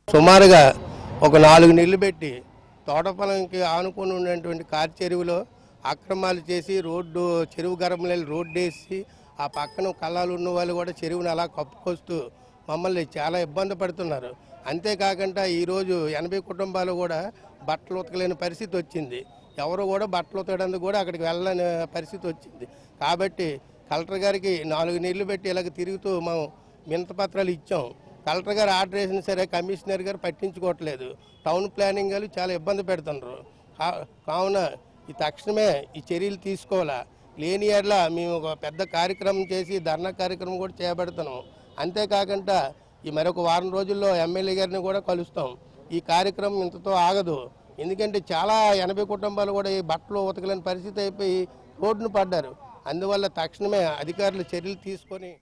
సుమారుగా ఒక 4 నీళ్లు పెట్టి తోటపొలంకి ఆనుకొని ఉన్నటువంటి కారు చెరువులో అక్రమాలు చేసి చెరువు గర్భంలో రోడ్డు వేసి ఆ పక్కన కళ్ళాలు ఉన్న వాళ్ళు కూడా చెరువుని అలా కప్పుకొస్తూ మమ్మల్ని చాలా ఇబ్బంది పడుతున్నారు. అంతేకాకుండా ఈరోజు 80 కుటుంబాలు కూడా బట్టలు ఉతకలేని పరిస్థితి వచ్చింది. ఎవరు కూడా బట్టలు ఉతకడానికి కూడా అక్కడికి వెళ్ళని పరిస్థితి వచ్చింది. కాబట్టి కలెక్టర్ గారికి 4 నీళ్లు పెట్టి ఇలాగ తిరుగుతూ మేము వినతి పత్రాలు ఇచ్చాం. కలెక్టర్ గారు ఆర్డర్ వేసినా సరే కమిషనర్ గారు పట్టించుకోవట్లేదు. టౌన్ ప్లానింగ్ గారు చాలా ఇబ్బంది పెడుతున్నారు. కావున ఈ తక్షణమే ఈ చర్యలు తీసుకోవాలా. లేని ఏళ్ళ మేము ఒక పెద్ద కార్యక్రమం చేసి ధర్నా కార్యక్రమం కూడా చేపడుతున్నాం. అంతేకాకుండా ఈ మరొక వారం రోజుల్లో ఎమ్మెల్యే గారిని కూడా కలుస్తాం. ఈ కార్యక్రమం ఇంతతో ఆగదు. ఎందుకంటే చాలా 80 కుటుంబాలు కూడా ఈ బట్టలు ఉతకలేని పరిస్థితి అయిపోయి రోడ్డును పడ్డారు. అందువల్ల తక్షణమే అధికారులు చర్యలు తీసుకొని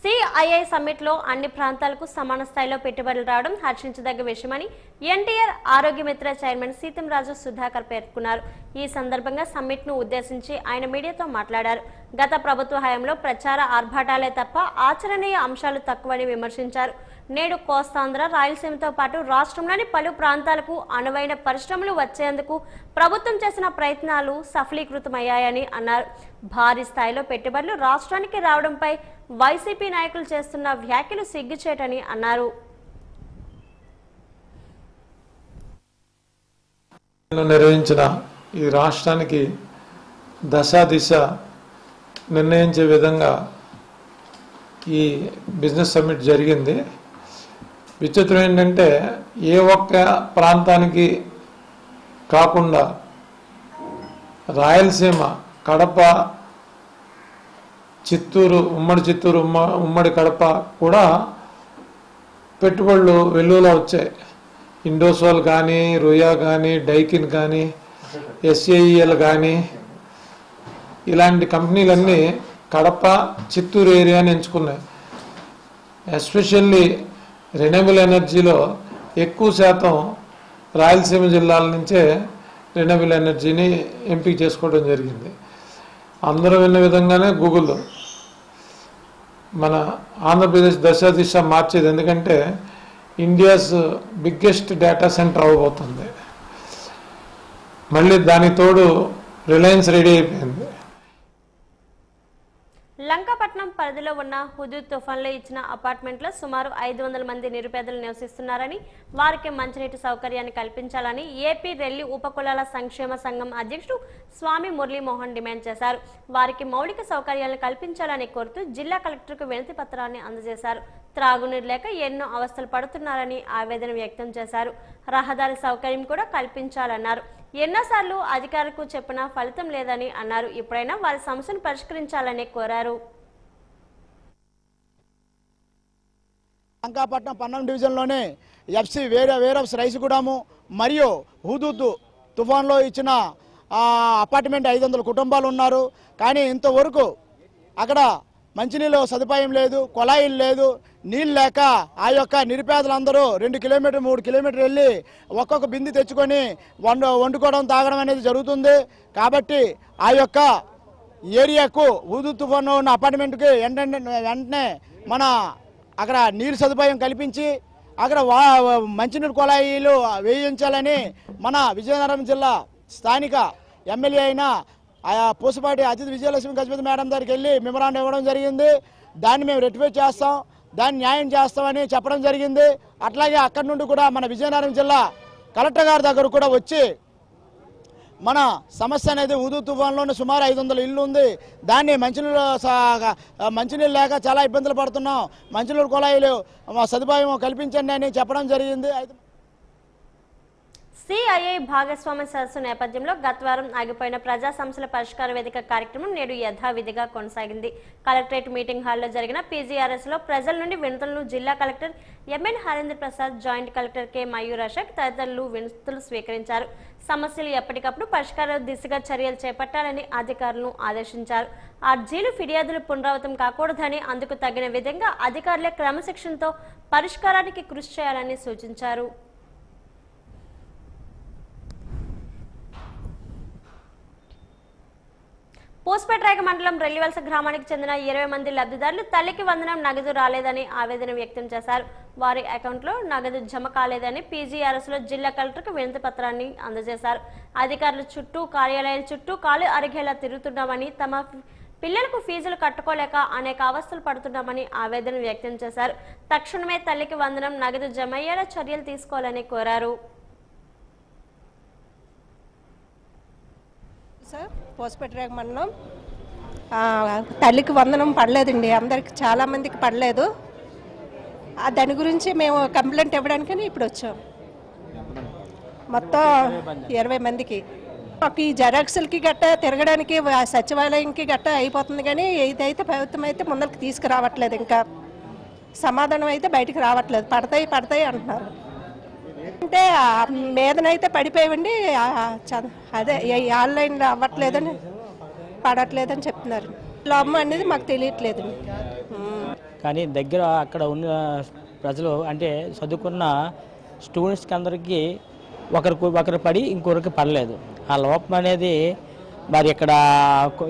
సిఐఐ సమ్మిట్ లో అన్ని ప్రాంతాలకు సమాన స్థాయిలో పెట్టుబడులు రావడం హర్షించదగ్గ విషయమని ఎన్టీఆర్ ఆరోగ్య మిత్ర చైర్మన్ సీతంరాజు సుధాకర్ పేర్కొన్నారు. ఈ సందర్భంగా సమ్మిట్ ను ఉద్దేశించి ఆయన మీడియాతో మాట్లాడారు. గత ప్రభుత్వ హయాంలో ప్రచార ఆర్భాటాలే తప్ప ఆచరణీయ అంశాలు తక్కువని విమర్శించారు. నేడు కోస్తాంధ్ర, రాయలసీమతో పాటు రాష్ట్రంలోని పలు ప్రాంతాలకు అనువైన పరిశ్రమలు వచ్చేందుకు ప్రభుత్వం చేసిన ప్రయత్నాలు సఫలీకృతమయ్యాయని అన్నారు. భారీ స్థాయిలో పెట్టుబడులు రాష్ట్రానికి రావడంపై వైసీపీ నాయకులు చేస్తున్న వ్యాఖ్యలు సిగ్గుచేటని అన్నారు. నిర్వహించిన ఈ రాష్ట్రానికి దశా దిశ నిర్ణయించే విధంగా ఈ బిజినెస్ సమ్మిట్ జరిగింది. విచిత్రం ఏంటంటే ఏ ఒక్క ప్రాంతానికి కాకుండా రాయలసీమ, కడప, చిత్తూరు, ఉమ్మడి కడప కూడా పెట్టుబడులు వెల్లువలో వచ్చాయి. ఇండోసోల్ కానీ, రుయా కానీ, డైకిన్ కానీ, ఎస్ఏఈఎల్ కానీ ఇలాంటి కంపెనీలన్నీ కడప, చిత్తూరు ఏరియాని ఎంచుకున్నాయి. ఎస్పెషల్లీ రెన్యూవబుల్ ఎనర్జీలో ఎక్కువ శాతం రాయలసీమ జిల్లాల నుంచే రెన్యూవబుల్ ఎనర్జీని ఎంపిక చేసుకోవడం జరిగింది. అందరూ విన్న విధంగానే గూగుల్ మన ఆంధ్రప్రదేశ్ దశ దిశ మార్చేది. ఎందుకంటే ఇండియాస్ బిగ్గెస్ట్ డేటా సెంటర్ అవ్వబోతుంది. మళ్ళీ దాని తోడు రిలయన్స్ రెడీ అయిపోయింది. లంకాపట్నం పరిధిలో ఉన్న హుదూద్ తుఫాన్లో ఇచ్చిన అపార్ట్మెంట్లో సుమారు 500 మంది నిరుపేదలు నివసిస్తున్నారని, వారికి మంచినీటి సౌకర్యాన్ని కల్పించాలని ఏపీ రెల్లి ఉపకులాల సంక్షేమ సంఘం అధ్యక్షుడు స్వామి మురళీమోహన్ డిమాండ్ చేశారు. వారికి మౌలిక సౌకర్యాలను కల్పించాలని కోరుతూ జిల్లా కలెక్టర్కు వినతి పత్రాన్ని అందజేశారు. త్రాగునీరు లేక ఎన్నో అవస్థలు పడుతున్నారని ఆవేదన వ్యక్తం చేశారు. రహదారి సౌకర్యం కూడా కల్పించాలన్నారు. ఎన్నోసార్లు అధికారులకు చెప్పినా ఫలితం లేదని అన్నారు. ఇప్పుడైనా వారి సమస్యను పరిష్కరించాలని కోరారు. లంకాపట్నం 12 డివిజన్లోనే ఎఫ్సి వేరహౌస్ రైసుగూడము మరియు హుదూద్ తుఫాన్లో ఇచ్చిన అపార్ట్మెంట్ 500 కుటుంబాలు ఉన్నారు. కానీ ఇంతవరకు అక్కడ మంచినీళ్ళు సదుపాయం లేదు, కొలాయిలు లేదు, నీళ్ళు లేక ఆ యొక్క నిరుపేదలందరూ 2 కిలోమీటర్ 3 కిలోమీటర్లు వెళ్ళి ఒక్కొక్క బింది తెచ్చుకొని వండుకోవడం తాగడం అనేది జరుగుతుంది. కాబట్టి ఆ యొక్క ఏరియాకు హుదూద్ తుఫాను ఉన్న అపార్ట్మెంట్కి వెంటనే మన అక్కడ నీరు సదుపాయం కల్పించి అక్కడ మంచినీరు కొలాయిలు వేయించాలని మన విజయనగరం జిల్లా స్థానిక ఎమ్మెల్యే అయిన పూసపాటి అతిథి విజయలక్ష్మి గజపతి మేడం దగ్గరికి వెళ్ళి మెమరాండం ఇవ్వడం జరిగింది. దాన్ని మేము రెక్టిఫై చేస్తాం, దాన్ని న్యాయం చేస్తామని చెప్పడం జరిగింది. అట్లాగే అక్కడి నుండి కూడా మన విజయనగరం జిల్లా కలెక్టర్ గారి దగ్గర కూడా వచ్చి మన సమస్య అనేది హుదూద్ తుఫాన్లోనే సుమారు 500 ఇల్లు ఉంది, దాన్ని మంచినీళ్ళు లేక చాలా ఇబ్బందులు పడుతున్నాం, మంచినీళ్ళు కొలాయిలు సదుపాయం కల్పించండి అని చెప్పడం జరిగింది. సిఐఐ భాగస్వామ్య సదస్సు నేపథ్యంలో గతవారం ఆగిపోయిన ప్రజా సమస్యల పరిష్కార వేదిక కార్యక్రమం నేడు యథావిధిగా కొనసాగింది. కలెక్టరేట్ మీటింగ్ హాల్లో జరిగిన పీజీఆర్ఎస్ లో ప్రజల నుండి వినతులను జిల్లా collector MN Harendra Prasad, joint collector K Mayur Ashok తదితరులు వినతులు స్వీకరించారు. సమస్యలు ఎప్పటికప్పుడు పరిష్కార దిశగా చర్యలు చేపట్టాలని అధికారులను ఆదేశించారు. అర్జీలు, ఫిర్యాదులు పునరావృతం కాకూడదని, అందుకు తగిన విధంగా అధికారులే క్రమశిక్షణతో పరిష్కారానికి కృషి చేయాలని సూచించారు. పూసపేట మండలం రెల్లివలస గ్రామానికి చెందిన 20 మంది లబ్ధిదారులు తల్లికి వందనం నగదు రాలేదని ఆవేదన వ్యక్తం చేశారు. వారి అకౌంట్లో నగదు జమ కాలేదని పీజీఆర్ఎస్ లో జిల్లా కలెక్టర్కు వినతి పత్రాన్ని అందజేశారు. అధికారులు చుట్టూ, కార్యాలయాల చుట్టూ కాలు అరిగేలా తిరుగుతున్నామని, తమ పిల్లలకు ఫీజులు కట్టుకోలేక అనేక అవస్థలు పడుతున్నామని ఆవేదన వ్యక్తం చేశారు. తక్షణమే తల్లికి వందనం నగదు జమ అయ్యేలా చర్యలు తీసుకోవాలని కోరారు. సార్, పూసపేట మండలం తల్లికి వందనం పడలేదండి. అందరికి చాలామందికి పడలేదు. దాని గురించి మేము కంప్లైంట్ ఇవ్వడానికని ఇప్పుడు వచ్చాం. మొత్తం 20 మందికి. మాకు ఈ జెరాక్స్లకి గట్టా తిరగడానికి సచివాలయంకి గట్టా అయిపోతుంది, కానీ ఇదైతే ప్రభుత్వం అయితే ముందరికి తీసుకురావట్లేదు. ఇంకా సమాధానం అయితే బయటికి రావట్లేదు. పడతాయి అంటున్నారు. అంటే మీదనైతే పడిపోయావండి, అదే ఆన్లైన్లో అవ్వట్లేదని, పడట్లేదని చెప్తున్నారు. లాభం అనేది మాకు తెలియట్లేదు. కానీ దగ్గర అక్కడ ఉన్న ప్రజలు అంటే చదువుకున్న స్టూడెంట్స్కి అందరికీ ఒకరు పడి ఇంకొకరికి పడలేదు. ఆ లోపం అనేది మరి ఇక్కడ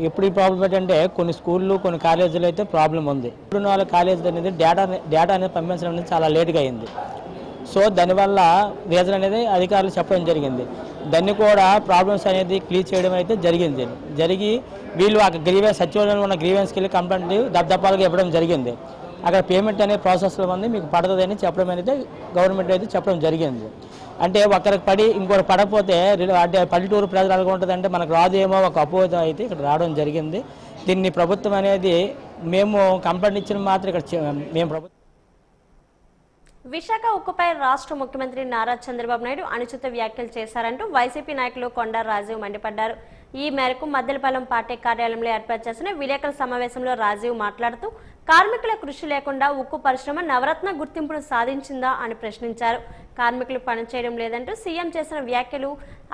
ఎప్పుడు ఈ ప్రాబ్లం ఏంటంటే కొన్ని స్కూళ్ళు కొన్ని కాలేజీలు అయితే ప్రాబ్లం ఉంది. ఇప్పుడు 4 కాలేజీలు అనేది డేటా అనేది పంపించడం అనేది చాలా లేట్గా అయింది. సో దానివల్ల రీజన్ అనేది అధికారులు చెప్పడం జరిగింది. దాన్ని కూడా ప్రాబ్లమ్స్ అనేది క్లియర్ చేయడం అయితే జరిగి వీళ్ళు ఆ గ్రీవెన్స్ సచివాలయంలో ఉన్న గ్రీవెన్స్కి వెళ్ళి కంప్లైంట్ దప్పాలుగా ఇవ్వడం జరిగింది. అక్కడ పేమెంట్ అనే ప్రాసెస్లో ఉంది, మీకు పడుతుందని చెప్పడం అనేది గవర్నమెంట్ అయితే చెప్పడం జరిగింది. అంటే ఒకరికి పడి ఇంకొకరు పడకపోతే అంటే పల్లెటూరు ప్రజలు అలాగ ఉంటుందంటే మనకు రాదు ఏమో ఒక అపోహ అయితే ఇక్కడ రావడం జరిగింది. దీన్ని ప్రభుత్వం అనేది మేము కంప్లైంట్ ఇచ్చిన మాత్రం ఇక్కడ మేము ప్రభుత్వం విశాఖ ఉక్కుపై రాష్ట్ర ముఖ్యమంత్రి నారా చంద్రబాబు నాయుడు అనుచిత వ్యాఖ్యలు చేశారంటూ వైసీపీ నాయకులు కొండా రాజీవ్ మండిపడ్డారు. ఈ మేరకు మద్దెలపాలెం పార్టీ కార్యాలయంలో ఏర్పాటు చేసిన విలేకరుల సమావేశంలో రాజీవ్ మాట్లాడుతూ కార్మికుల కృషి లేకుండా ఉక్కు పరిశ్రమ నవరత్న గుర్తింపును సాధించిందా అని ప్రశ్నించారు. కార్మికులు పనిచేయడం లేదంటూ సీఎం చేసిన వ్యాఖ్యలు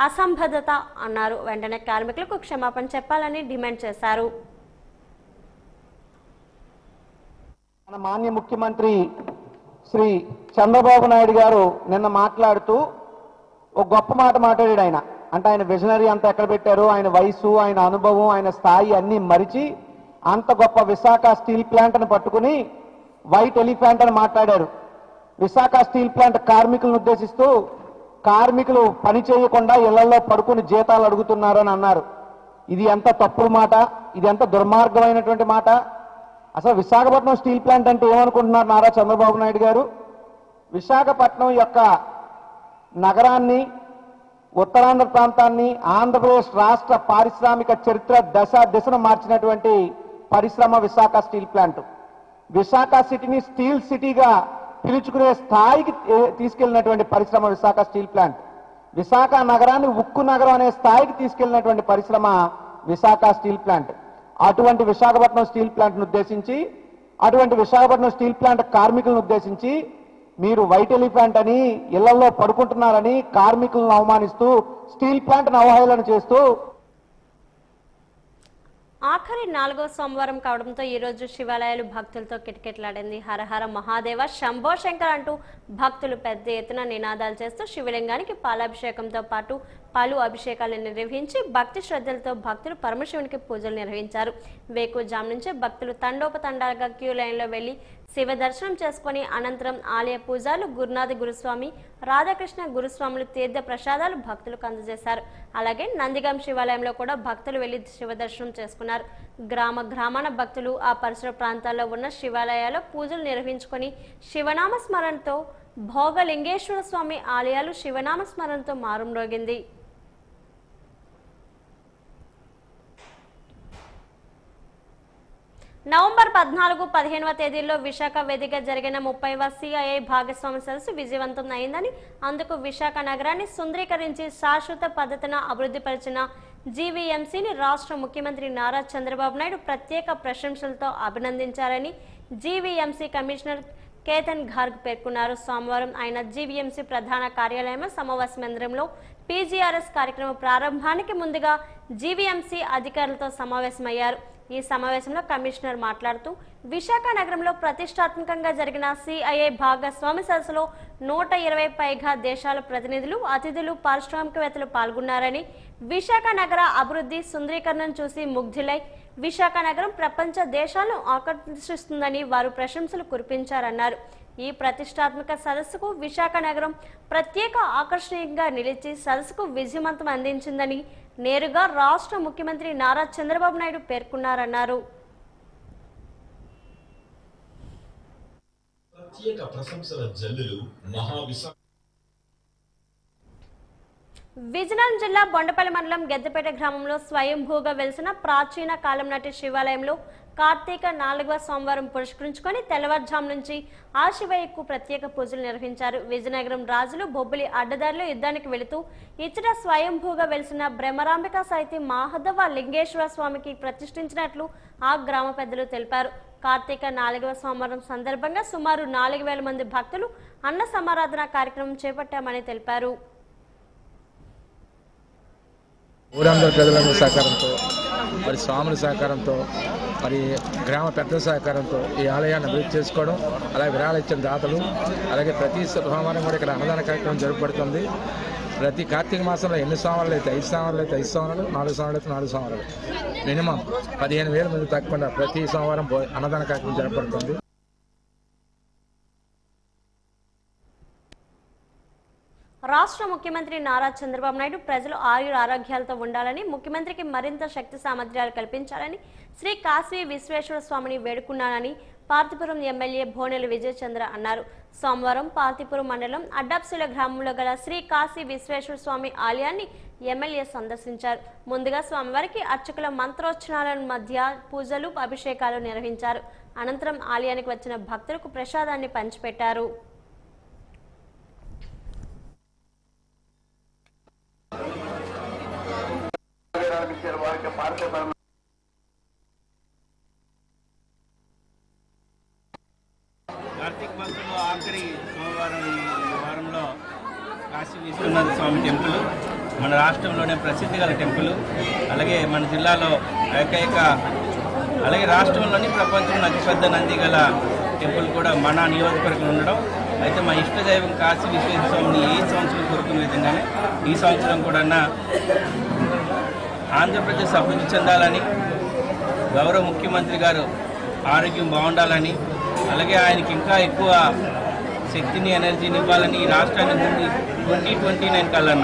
అసంబద్ధత అన్నారు. వెంటనే కార్మికులకు క్షమాపణ చెప్పాలని డిమాండ్ చేశారు. మన మాన్య ముఖ్యమంత్రి శ్రీ చంద్రబాబు నాయుడు గారు నిన్న మాట్లాడుతూ ఒక గొప్ప మాట మాట్లాడాడు. అంటే ఆయన విజనరీ అంతా ఎక్కడ పెట్టారు, ఆయన వయసు, ఆయన అనుభవం, ఆయన స్థాయి అన్నీ మరిచి అంత గొప్ప విశాఖ స్టీల్ ప్లాంట్ని పట్టుకుని వైట్ ఎలిఫెంట్ అని మాట్లాడారు. విశాఖ స్టీల్ ప్లాంట్ కార్మికులను ఉద్దేశిస్తూ కార్మికులు పని చేయకుండా ఇళ్లలో పడుకుని జీతాలు అడుగుతున్నారని అన్నారు. ఇది ఎంత తప్పుడు మాట, ఇది ఎంత దుర్మార్గమైనటువంటి మాట. అసలు విశాఖపట్నం స్టీల్ ప్లాంట్ అంటే ఏమనుకుంటున్నారు నారా చంద్రబాబు నాయుడు గారు? విశాఖపట్నం యొక్క నగరాన్ని, ఉత్తరాంధ్ర ప్రాంతాన్ని, ఆంధ్రప్రదేశ్ రాష్ట్ర పారిశ్రామిక చరిత్ర దిశను మార్చినటువంటి పరిశ్రమ విశాఖ స్టీల్ ప్లాంట్. విశాఖ సిటీని స్టీల్ సిటీగా పిలుచుకునే స్థాయికి తీసుకెళ్లినటువంటి పరిశ్రమ విశాఖ స్టీల్ ప్లాంట్. విశాఖ నగరాన్ని ఉక్కు నగరం అనే స్థాయికి తీసుకెళ్లినటువంటి పరిశ్రమ విశాఖ స్టీల్ ప్లాంట్. అటువంటి విశాఖపట్నం స్టీల్ ప్లాంట్ను ఉద్దేశించి, అటువంటి విశాఖపట్నం స్టీల్ ప్లాంట్ కార్మికులను ఉద్దేశించి మీరు వైట్ ఎలిఫెంట్ అని, ఇళ్లలో పడుకుంటున్నారని కార్మికులను అవమానిస్తూ స్టీల్ ప్లాంట్ను అవహేళన చేస్తూ ఆఖరి 4వ సోమవారం కావడంతో ఈ రోజు శివాలయాలు భక్తులతో కిటకిటలాడింది. హరహర మహాదేవ శంభో శంకర్ అంటూ భక్తులు పెద్ద ఎత్తున నినాదాలు చేస్తూ శివలింగానికి పాలాభిషేకంతో పాటు పలు అభిషేకాలు నిర్వహించి భక్తి శ్రద్ధలతో భక్తులు పరమశివునికి పూజలు నిర్వహించారు. వేకువజాము నుంచే భక్తులు తండోపతండాలుగా క్యూ లైన్లో వెళ్లి శివ దర్శనం చేసుకుని అనంతరం ఆలయ పూజారులు గురునాథ గురుస్వామి, రాధాకృష్ణ గురుస్వాములు తీర్థ ప్రసాదాలు భక్తులకు అందజేశారు. అలాగే నందిగాం శివాలయంలో కూడా భక్తులు వెళ్లి శివ దర్శనం చేసుకున్నారు. గ్రామాన భక్తులు ఆ పరిసర ప్రాంతాల్లో ఉన్న శివాలయాల్లో పూజలు నిర్వహించుకొని శివనామ స్మరణతో భోగలింగేశ్వర స్వామి ఆలయాలు శివనామ స్మరణతో మారుమ్రోగింది. నవంబర్ 14, 15వ తేదీల్లో విశాఖ వేదిక జరిగిన 30వ సిఐఐ భాగస్వామ్య సదస్సు విజయవంతం అయిందని, అందుకు విశాఖ నగరాన్ని సుందరీకరించి శాశ్వత పద్ధతిన అభివృద్ధిపరిచిన జీవీఎంసీని రాష్ట్ర ముఖ్యమంత్రి నారా చంద్రబాబు నాయుడు ప్రత్యేక ప్రశంసలతో అభినందించారని జీవీఎంసీ కమిషనర్ కేతన్ గార్గ్ పేర్కొన్నారు. సోమవారం ఆయన జీవీఎంసీ ప్రధాన కార్యాలయంలో సమావేశ మందిరంలో పీజీఆర్ఎస్ కార్యక్రమ ప్రారంభానికి ముందుగా జీవీఎంసీ అధికారులతో సమావేశమయ్యారు. ఈ సమావేశంలో కమిషనర్ మాట్లాడుతూ విశాఖ నగరంలో ప్రతిష్టాత్మకంగా జరిగిన సిఐఐ భాగస్వామి సదస్సులో 120 పైగా దేశాల ప్రతినిధులు, అతిథులు, పారిశ్రామికవేత్తలు పాల్గొన్నారని, విశాఖ నగర అభివృద్ధి సుందరీకరణను చూసి ముగ్ధులై విశాఖ నగరం ప్రపంచ దేశాలను ఆకర్షిస్తుందని వారు ప్రశంసలు కురిపించారన్నారు. ఈ ప్రతిష్టాత్మక సదస్సుకు విశాఖ నగరం ప్రత్యేక ఆకర్షణీయంగా నిలిచి సదస్సుకు విజయవంతం అందించిందని నేరుగా రాష్ట్ర ముఖ్యమంత్రి నారా చంద్రబాబు నాయుడు పేర్కొన్నారన్నారు. ప్రత్యేక ప్రశంసల జల్లులు విజయనగరం జిల్లా బొండపల్లి మండలం గెద్దపేట గ్రామంలో స్వయంభూగా వెలిసిన ప్రాచీన కాలం నాటి శివాలయంలో కార్తీక 4వ సోమవారం పురస్కరించుకొని తెల్లవారుజాము నుంచి ఆ శివయ్యకు ప్రత్యేక పూజలు నిర్వహించారు. విజయనగరం రాజులు బొబ్బిలి అడ్డదారిలో యుద్ధానికి వెళుతూ ఇచ్చట స్వయంభూగా వెలిసిన బ్రహ్మరాంబిక సైతి మాధవ లింగేశ్వర స్వామికి ప్రతిష్ఠించినట్లు ఆ గ్రామ పెద్దలు తెలిపారు. కార్తీక 4వ సోమవారం సందర్భంగా సుమారు 4000 మంది భక్తులు అన్న సమారాధన కార్యక్రమం చేపట్టామని తెలిపారు. ఊరందరి ప్రజల సహకారంతో మరి స్వాముల సహకారంతో మరి గ్రామ పెద్దల సహకారంతో ఈ ఆలయాన్ని అభివృద్ధి చేసుకోవడం, అలాగే విరాళాలు ఇచ్చిన దాతలు, అలాగే ప్రతి సోమవారం కూడా ఇక్కడ అన్నదాన కార్యక్రమం జరపబడుతుంది. ప్రతి కార్తీక మాసంలో ఎన్ని సోమవారాలు అయితే 5 సోమవారాలు అయితే 5 సోమవారాలు, 4 సోమవారాలు అయితే 4 సోమవారాలు, మినిమం 15,000 మంది తగ్గకుండా ప్రతి సోమవారం అన్నదాన కార్యక్రమం జరపబడుతుంది. రాష్ట్ర ముఖ్యమంత్రి నారా చంద్రబాబు నాయుడు ప్రజలు ఆరోగ్యాలతో ఉండాలని, ముఖ్యమంత్రికి మరింత శక్తి సామర్థ్యాలు కల్పించాలని శ్రీ కాశీ విశ్వేశ్వర స్వామిని వేడుకున్నానని పార్తీపురం ఎమ్మెల్యే భోనెల విజయచంద్ర అన్నారు. సోమవారం పార్తీపురం మండలం అడ్డాప్సిల గ్రామంలో గల శ్రీ కాశీ విశ్వేశ్వర స్వామి ఆలయాన్ని ఎమ్మెల్యే సందర్శించారు. ముందుగా స్వామివారికి అర్చకుల మంత్రోచ్చరణల మధ్య పూజలు, అభిషేకాలు నిర్వహించారు. అనంతరం ఆలయానికి వచ్చిన భక్తులకు ప్రసాదాన్ని పంచిపెట్టారు. కార్తీక మాసంలో ఆఖరి సోమవారం ఈ వారంలో కాశీ విశ్వనాథ స్వామి టెంపుల్ మన రాష్ట్రంలోనే ప్రసిద్ధి గల టెంపుల్, అలాగే మన జిల్లాలో ఏకైక, అలాగే రాష్ట్రంలోని ప్రపంచంలో అతిపెద్ద నంది గల టెంపుల్ కూడా మన నియోజకవర్గంలో ఉండడం. అయితే మా ఇష్టదైవం కాశీ విశ్వేశ్వర స్వామిని ఏ సంవత్సరం కోరుకునే విధంగానే ఈ సంవత్సరం కూడా ఆంధ్రప్రదేశ్ అభివృద్ధి చెందాలని, గౌరవ ముఖ్యమంత్రి గారు ఆరోగ్యం బాగుండాలని, అలాగే ఆయనకి ఇంకా ఎక్కువ శక్తిని, ఎనర్జీని ఇవ్వాలని, ఈ రాష్ట్రాన్ని ముందు 2029 కల్లా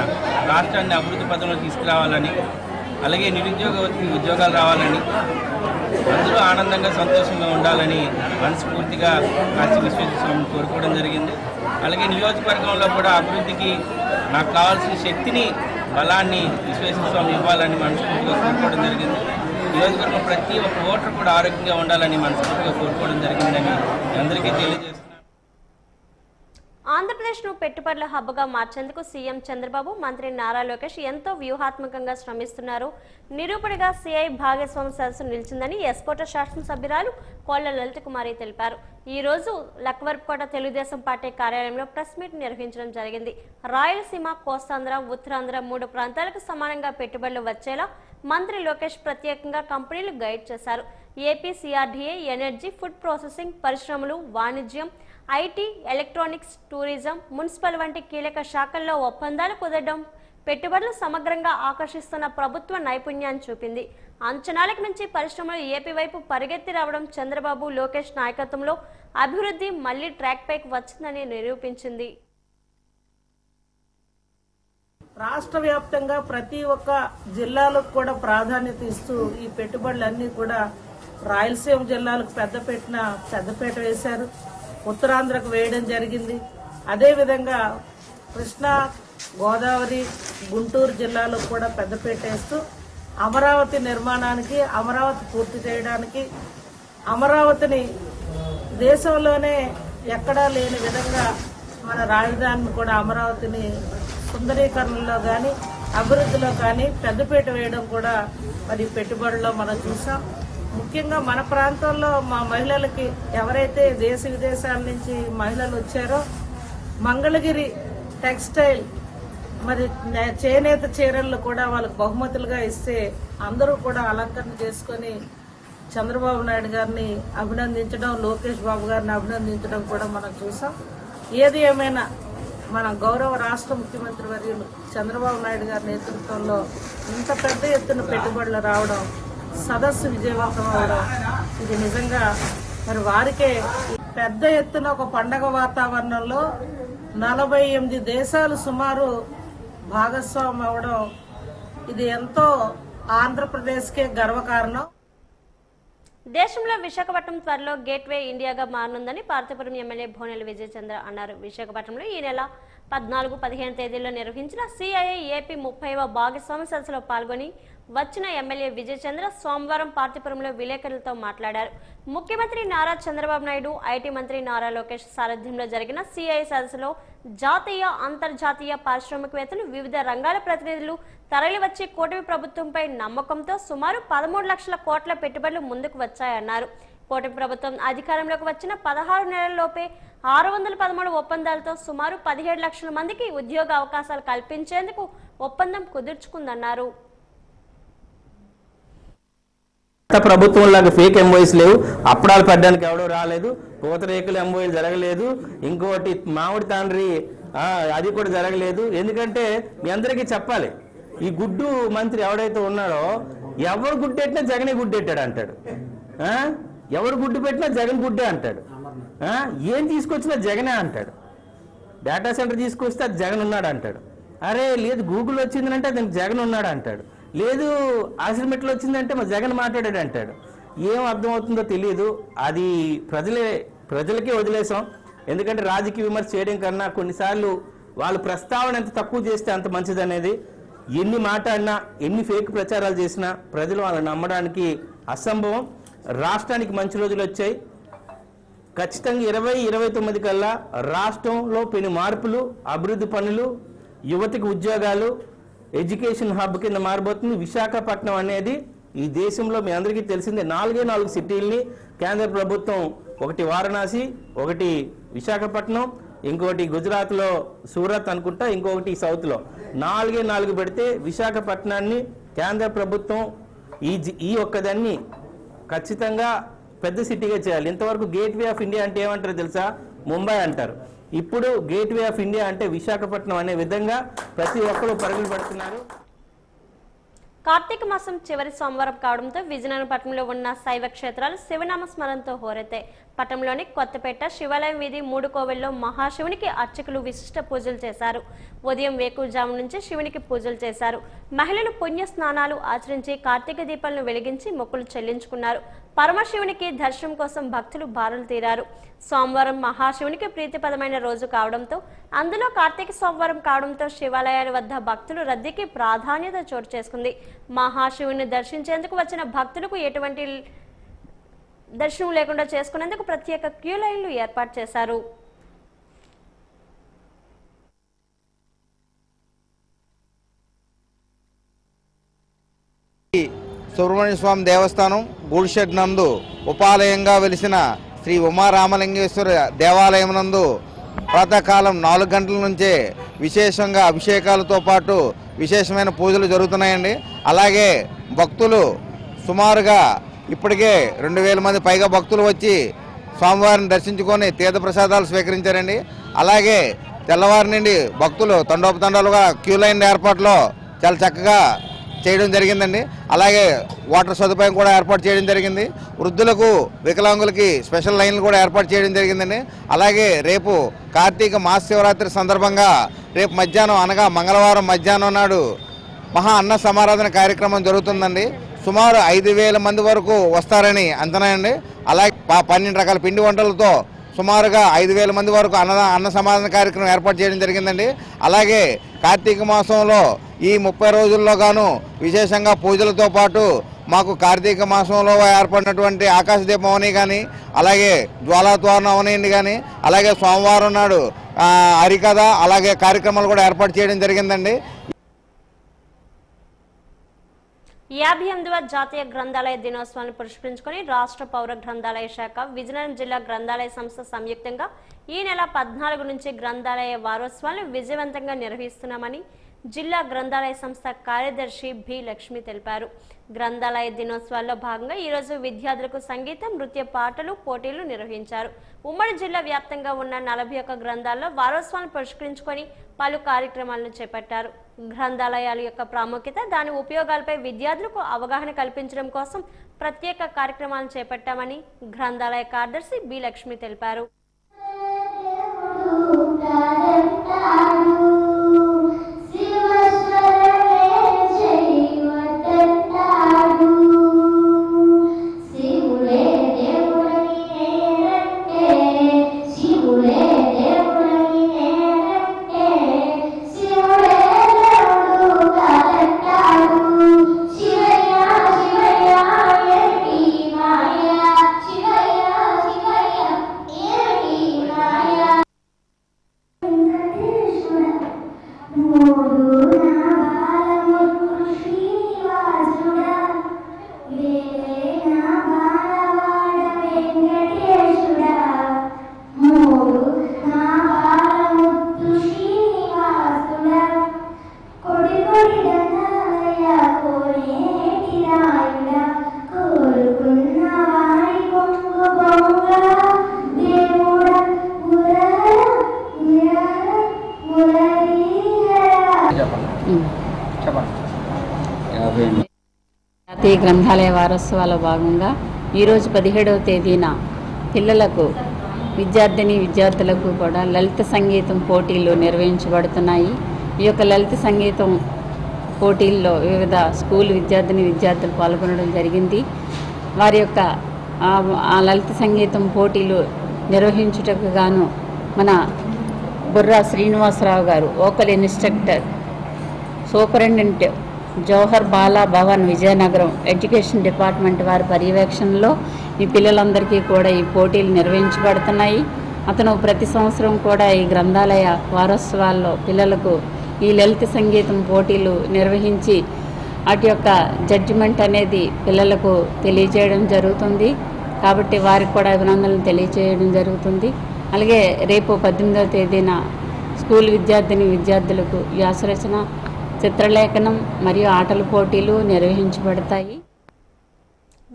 రాష్ట్రాన్ని అభివృద్ధి పథంలో తీసుకురావాలని, అలాగే నిరుద్యోగవతికి ఉద్యోగాలు రావాలని, అందరూ ఆనందంగా సంతోషంగా ఉండాలని మనస్ఫూర్తిగా కాశీ విశ్వేశ్వర స్వామిని కోరుకోవడం జరిగింది. అలాగే నియోజకవర్గంలో కూడా అభివృద్ధికి నాకు కావాల్సిన శక్తిని, బలాన్ని విశ్వేశ్వర స్వామి ఇవ్వాలని మనస్ఫూర్తిగా కోరుకోవడం జరిగింది. నియోజకవర్గం ప్రతి ఒక్క ఓటర్ కూడా ఆరోగ్యంగా ఉండాలని మనస్ఫూర్తిగా కోరుకోవడం జరిగిందని అందరికీ తెలియజేస్తున్నాను. ఆంధ్రప్రదేశ్ను పెట్టుబడుల హబ్గా మార్చేందుకు సీఎం చంద్రబాబు, మంత్రి నారా లోకేష్ ఎంతో వ్యూహాత్మకంగా శ్రమిస్తున్నారు. నిరూపణగా సిఐ భాగస్వామి సదస్సు నిలిచిందని ఎస్కోట శాసనసభ్యురాలు కోళ్ల లలిత కుమారి తెలిపారు. ఈ రోజు లక్వర్కోట తెలుగుదేశం పార్టీ కార్యాలయంలో ప్రెస్ మీట్ నిర్వహించడం జరిగింది. రాయలసీమ, కోస్తాంధ్ర, ఉత్తరాంధ్ర 3 ప్రాంతాలకు సమానంగా పెట్టుబడులు వచ్చేలా మంత్రి లోకేష్ ప్రత్యేకంగా కంపెనీలు గైడ్ చేశారు. AP CRDA, energy, food processing, పరిశ్రమలు, వాణిజ్యం, ఐటీ, ఎలక్ట్రానిక్స్, టూరిజం, మున్సిపల్ వంటి కీలక శాఖల్లో ఒప్పందాలు కుదరడం పెట్టుబడులు సమగ్రంగా ఆకర్షిస్తున్న ప్రభుత్వ నైపుణ్యాన్ని చూపింది. అంచనాలకు మించి పరిశ్రమలు ఏపీ వైపు పరిగెత్తి రావడం చంద్రబాబు, లోకేష్ నాయకత్వంలో అభివృద్ధి మళ్లీ ట్రాక్ పైకి వచ్చిందని నిరూపించింది. రాష్ట్ర వ్యాప్తంగా ప్రతి ఒక్క జిల్లాలకు కూడా ప్రాధాన్యత ఇస్తూ ఈ పెట్టుబడులన్నీ కూడా రాయలసీమ జిల్లాలకు పెద్దపేట వేశారు, ఉత్తరాంధ్రకు వేయడం జరిగింది. అదేవిధంగా కృష్ణా, గోదావరి, గుంటూరు జిల్లాలకు కూడా పెద్దపేట వేస్తూ అమరావతి నిర్మాణానికి, అమరావతి పూర్తి చేయడానికి, అమరావతిని దేశంలోనే ఎక్కడా లేని విధంగా మన రాజధానిని కూడా అమరావతిని సుందరీకరణలో కానీ అభివృద్ధిలో కానీ పెద్దపీట వేయడం కూడా మరి పెట్టుబడుల్లో మనం చూసాం. ముఖ్యంగా మన ప్రాంతంలో మా మహిళలకి ఎవరైతే దేశ విదేశాల నుంచి మహిళలు వచ్చారో మంగళగిరి టెక్స్టైల్ మరి చేనేత చీరలు కూడా వాళ్ళకి బహుమతులుగా ఇస్తే అందరూ కూడా అలంకరణ చేసుకొని చంద్రబాబు నాయుడు గారిని అభినందించడం, లోకేష్ బాబు గారిని అభినందించడం కూడా మనం చూసాం. ఏది ఏమైనా మన గౌరవ రాష్ట్ర ముఖ్యమంత్రి వర్యులు చంద్రబాబు నాయుడు గారి నేతృత్వంలో ఇంత పెద్ద ఎత్తున పెట్టుబడులు రావడం, సదస్సు విజయవంతం అవడం, ఇది నిజంగా మరి వారికే పెద్ద ఎత్తున ఒక పండగ వాతావరణంలో 48 దేశాలు సుమారు భాగస్వామ్యం అవడం ఇది ఎంతో ఆంధ్రప్రదేశ్కే గర్వకారణం. దేశంలో విశాఖపట్నం త్వరలో గేట్వే ఇండియాగా మారనుందని పార్తీపురం ఎమ్మెల్యే భోనెల విజయచంద్ర అన్నారు. విశాఖపట్నంలో ఈ నెల 14, 15 తేదీల్లో నిర్వహించిన సిఐఐ ఏపీ 30వ భాగస్వామి సదస్సులో పాల్గొని వచ్చిన ఎమ్మెల్యే విజయచంద్ర సోమవారం పార్తీపురంలో విలేకరులతో మాట్లాడారు. ముఖ్యమంత్రి నారా చంద్రబాబు నాయుడు, ఐటీ మంత్రి నారా లోకేష్ సారథ్యంలో జరిగిన సిఐఐ సదస్సులో జాతీయ, అంతర్జాతీయ పారిశ్రామికవేత్తలు, వివిధ రంగాల ప్రతినిధులు తరలివచ్చి కూటమి ప్రభుత్వంపై నమ్మకంతో సుమారు 13 లక్షల కోట్ల పెట్టుబడులు ముందుకు వచ్చాయన్నారు. కూటమి ప్రభుత్వం అధికారంలోకి వచ్చిన 16 నెలల్లోపే 613 ఒప్పందాలతో సుమారు 17 లక్షల మందికి ఉద్యోగ అవకాశాలు కల్పించేందుకు ఒప్పందం కుదుర్చుకుందన్నారు. గత ప్రభుత్వంలాగా ఫేక్ ఎంఓఎస్ లేవు, అప్పడాలు పెట్టడానికి ఎవడో రాలేదు, పూతరేకులు ఎంఓఎలు జరగలేదు, ఇంకోటి మామిడి తాండ్రి అది కూడా జరగలేదు. ఎందుకంటే మీ అందరికీ చెప్పాలి, ఈ గుడ్డు మంత్రి ఎవడైతే ఉన్నాడో ఎవరు గుడ్డెట్టినా జగనే గుడ్డెట్టాడు అంటాడు, ఎవరు గుడ్డు పెట్టినా జగన్ గుడ్డే అంటాడు, ఏం తీసుకొచ్చినా జగనే అంటాడు, డేటా సెంటర్ తీసుకొస్తే అది జగన్ ఉన్నాడు అంటాడు, అరే లేదు గూగుల్ వచ్చిందంటే దానికి జగన్ ఉన్నాడు అంటాడు, లేదు ఆశ్రమిట్లో వచ్చిందంటే మా జగన్ మాట్లాడాడు అంటాడు. ఏం అర్థమవుతుందో తెలియదు. అది ప్రజలకే వదిలేసాం. ఎందుకంటే రాజకీయ విమర్శ చేయడం కన్నా కొన్నిసార్లు వాళ్ళు ప్రస్తావన ఎంత తక్కువ చేస్తే అంత మంచిది అనేది. ఎన్ని మాట్లాడినా ఎన్ని ఫేక్ ప్రచారాలు చేసినా ప్రజలు వాళ్ళని నమ్మడానికి అసంభవం. రాష్ట్రానికి మంచి రోజులు వచ్చాయి. ఖచ్చితంగా 2029 కల్లా రాష్ట్రంలో పెను మార్పులు, అభివృద్ధి పనులు, యువతకి ఉద్యోగాలు, ఎడ్యుకేషన్ హబ్ కింద మారబోతుంది. విశాఖపట్నం అనేది ఈ దేశంలో మీ అందరికీ తెలిసిందే 4 సిటీల్ని కేంద్ర ప్రభుత్వం, ఒకటి వారణాసి, ఒకటి విశాఖపట్నం, ఇంకొకటి గుజరాత్లో సూరత్ అనుకుంటా, ఇంకొకటి సౌత్లో 4 పెడితే విశాఖపట్నాన్ని కేంద్ర ప్రభుత్వం ఈ ఒక్కదాన్ని ఖచ్చితంగా పెద్ద సిటీగా చేయాలి. ఇంతవరకు గేట్వే ఆఫ్ ఇండియా అంటే ఏమంటారు తెలుసా? ముంబై అంటారు. ఇప్పుడు గేట్వే ఆఫ్ ఇండియా అంటే విశాఖపట్నం అనే విధంగా ప్రతి ఒక్కరూ పరుగులు పెడుతున్నారు. కార్తీక మాసం చివరి సోమవారం కావడంతో విజయనగరం పట్టణంలో ఉన్న శైవ క్షేత్రాలు శివనామ స్మరణతో హోరెత్తాయి. పట్టణంలోని కొత్తపేట శివాలయం వీధి 3 కోవెల్లో మహాశివునికి అర్చకులు విశిష్ట పూజలు చేశారు. ఉదయం వేకువజాము నుంచి శివునికి పూజలు చేశారు. మహిళలు పుణ్య స్నానాలు ఆచరించి కార్తీక దీపాలను వెలిగించి మొక్కులు చెల్లించుకున్నారు. పరమశివునికి దర్శనం కోసం భక్తులు బారులు తీరారు. సోమవారం మహాశివునికి ప్రీతిపదమైన రోజు కావడంతో, అందులో కార్తీక సోమవారం కావడంతో శివాలయాల వద్ద భక్తులు రద్దీకి ప్రాధాన్యత చోటు చేసుకుంది. మహాశివుని దర్శించేందుకు వచ్చిన భక్తులకు ఎటువంటి దర్శనం లేకుండా చేసుకునేందుకు ప్రత్యేక క్యూ లైన్లు ఏర్పాటు చేశారు. సుబ్రహ్మణ్య స్వామి దేవస్థానం గూడ్షెడ్ నందు ఉపాలయంగా వెలిసిన శ్రీ ఉమారామలింగేశ్వర దేవాలయం నందు ప్రాతకాలం 4 గంటల నుంచే విశేషంగా అభిషేకాలతో పాటు విశేషమైన పూజలు జరుగుతున్నాయండి. అలాగే భక్తులు సుమారుగా ఇప్పటికే 2000 మంది పైగా భక్తులు వచ్చి స్వామివారిని దర్శించుకొని తీర్థప్రసాదాలు స్వీకరించారండి. అలాగే తెల్లవారి నుండి భక్తులు తండోపతండాలుగా క్యూ లైన్ ఏర్పాట్లో చాలా చక్కగా చేయడం జరిగిందండి. అలాగే వాటర్ సదుపాయం కూడా ఏర్పాటు చేయడం జరిగింది. వృద్ధులకు, వికలాంగులకి స్పెషల్ లైన్లు కూడా ఏర్పాటు చేయడం జరిగిందండి. అలాగే రేపు కార్తీక మహాశివరాత్రి సందర్భంగా రేపు మధ్యాహ్నం అనగా మంగళవారం మధ్యాహ్నం నాడు మహా అన్న సమారాధన కార్యక్రమం జరుగుతుందండి. సుమారు 5000 మంది వరకు వస్తారని అంచనా అండి. అలాగే 12 రకాల పిండి వంటలతో సుమారుగా 5000 మంది వరకు అన్న సమాధాన కార్యక్రమం ఏర్పాటు చేయడం జరిగిందండి. అలాగే కార్తీక మాసంలో ఈ 30 రోజుల్లో గాను విశేషంగా పూజలతో పాటు మాకు కార్తీక మాసంలో ఏర్పడినటువంటి ఆకాశ దీపం అవని కానీ, అలాగే జ్వాలాత్వారణం అవనియండి కానీ, అలాగే సోమవారం నాడు హరికథ అలాగే కార్యక్రమాలు కూడా ఏర్పాటు చేయడం జరిగిందండి. 58వ జాతీయ గ్రంథాలయ దినోత్సవాన్ని పురస్కరించుకొని రాష్ట్ర పౌర గ్రంథాలయ శాఖ, విజయనగరం జిల్లా గ్రంథాలయ సంస్థ సంయుక్తంగా ఈ నెల 14 నుంచి గ్రంథాలయ వారోత్సవాలను విజయవంతంగా నిర్వహిస్తున్నామని జిల్లా గ్రంథాలయ సంస్థ కార్యదర్శి బి లక్ష్మి తెలిపారు. గ్రంథాలయ దినోత్సవాల్లో భాగంగా ఈరోజు విద్యార్థులకు సంగీతం, నృత్య, పాటలు పోటీలు నిర్వహించారు. ఉమ్మడి జిల్లా వ్యాప్తంగా ఉన్న 41 గ్రంథాల్లో వారోత్సవాలను పురస్కరించుకొని పలు కార్యక్రమాలను చేపట్టారు. గ్రంథాలయాల యొక్క ప్రాముఖ్యత, దాని ఉపయోగాలపై విద్యార్థులకు అవగాహన కల్పించడం కోసం ప్రత్యేక కార్యక్రమాలను చేపట్టామని గ్రంథాలయ కార్యదర్శి బి లక్ష్మి తెలిపారు. జాతీయ గ్రంథాలయ వారోత్సవాల భాగంగా ఈరోజు 17వ తేదీన పిల్లలకు విద్యార్థులకు కూడా లలిత సంగీతం పోటీలు నిర్వహించబడుతున్నాయి. ఈ యొక్క లలిత సంగీతం పోటీల్లో వివిధ స్కూల్ విద్యార్థులు పాల్గొనడం జరిగింది. వారి యొక్క ఆ లలిత సంగీతం పోటీలు నిర్వహించుటకు గాను మన బుర్రా శ్రీనివాసరావు గారు vocal instructor, superintendent Jawahar Bala Bhavan Vizianagaram education department వారి పర్యవేక్షణలో ఈ పిల్లలందరికీ కూడా ఈ పోటీలు నిర్వహించబడుతున్నాయి. అతను ప్రతి సంవత్సరం కూడా ఈ గ్రంథాలయ వారోత్సవాల్లో పిల్లలకు ఈ లలిత సంగీతం పోటీలు నిర్వహించి వాటి యొక్క జడ్జిమెంట్ అనేది పిల్లలకు తెలియజేయడం జరుగుతుంది. కాబట్టి వారికి కూడా అభినందనలు తెలియజేయడం జరుగుతుంది. అలాగే రేపు 18వ తేదీన స్కూల్ విద్యార్థులకు వ్యాసరచన, చిత్రలేఖనం మరియు ఆటల పోటీలు నిర్వహించబడతాయి.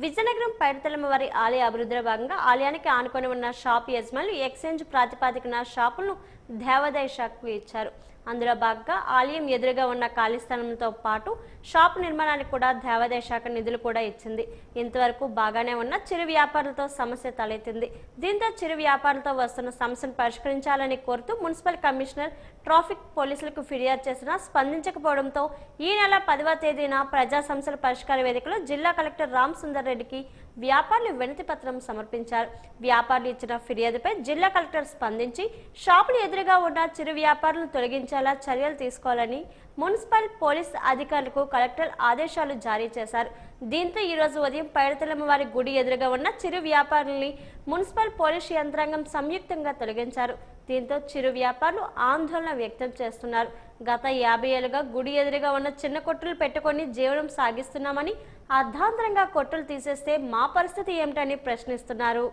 విజయనగరం పైడితల్లమ్మ వారి ఆలయ అభివృద్ధిలో భాగంగా ఆలయానికి ఆనుకొని ఉన్న షాప్ యజమానులు ఎక్స్చేంజ్ ప్రాతిపదికన షాపులను దేవాదాయ శాఖకు ఇచ్చారు. అందులో భాగంగా ఆలయం ఎదురుగా ఉన్న ఖాళీ స్థలంతో పాటు షాపు నిర్మాణానికి కూడా దేవాదాయ శాఖ నిధులు కూడా ఇచ్చింది. ఇంతవరకు బాగానే ఉన్న చిరు వ్యాపారులతో సమస్య తలెత్తింది. దీంతో చిరు వ్యాపారులతో వస్తున్న సమస్యను పరిష్కరించాలని కోరుతూ మున్సిపల్ కమిషనర్ ట్రాఫిక్ పోలీసులకు ఫిర్యాదు చేసినా స్పందించకపోవడంతో ఈ నెల 10వ తేదీన ప్రజా సమస్యల పరిష్కార వేదికలో జిల్లా కలెక్టర్ రామ్ సుందర్ రెడ్డికి వ్యాపారులు వినతి పత్రం సమర్పించారు. వ్యాపారులు ఇచ్చిన ఫిర్యాదుపై జిల్లా కలెక్టర్ స్పందించి షాపులు ఎదురుగా ఉన్న చిరు వ్యాపారులను తొలగించేలా చర్యలు తీసుకోవాలని మున్సిపల్ పోలీస్ అధికారులకు కలెక్టర్ ఆదేశాలు జారీ చేశారు. దీంతో ఈ రోజు ఉదయం పైడితల్లమ్మ వారి గుడి ఎదురుగా ఉన్న చిరు వ్యాపారుల్ని మున్సిపల్ పోలీస్ యంత్రాంగం సంయుక్తంగా తొలగించారు. దీంతో చిరు వ్యాపారులు ఆందోళన వ్యక్తం చేస్తున్నారు. గత 50 ఏళ్లుగా గుడి ఎదురుగా ఉన్న చిన్న కొట్టులు పెట్టుకొని జీవనం సాగిస్తున్నామని, అర్ధాంతరంగా కొట్టులు తీసేస్తే మా పరిస్థితి ఏమిటని ప్రశ్నిస్తున్నారు.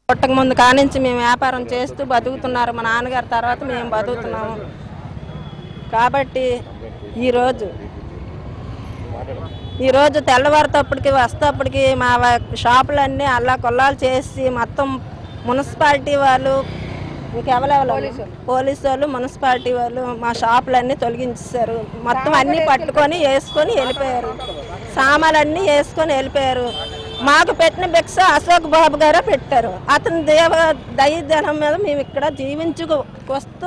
పుట్టక ముందు కానించి మేము వ్యాపారం చేస్తూ బతుకుతున్నారు. మా నాన్నగారి తర్వాత మేము బతుకుతున్నాము. కాబట్టి ఈరోజు తెల్లవారితప్పటికి వస్తేప్పటికి మా షాపులన్నీ అల్లా కొల్లాలు చేసి మొత్తం మున్సిపాలిటీ వాళ్ళు, పోలీసు వాళ్ళు, మున్సిపాలిటీ వాళ్ళు మా షాపులన్నీ తొలగించేశారు. మొత్తం అన్నీ పట్టుకొని వేసుకొని వెళ్ళిపోయారు. సామాన్లన్నీ వేసుకొని వెళ్ళిపోయారు. మాకు పెట్టిన భిక్ష అశోక్ బాబు గారే పెట్టారు. అతని దైవధనం మీద మేము ఇక్కడ జీవించుకొని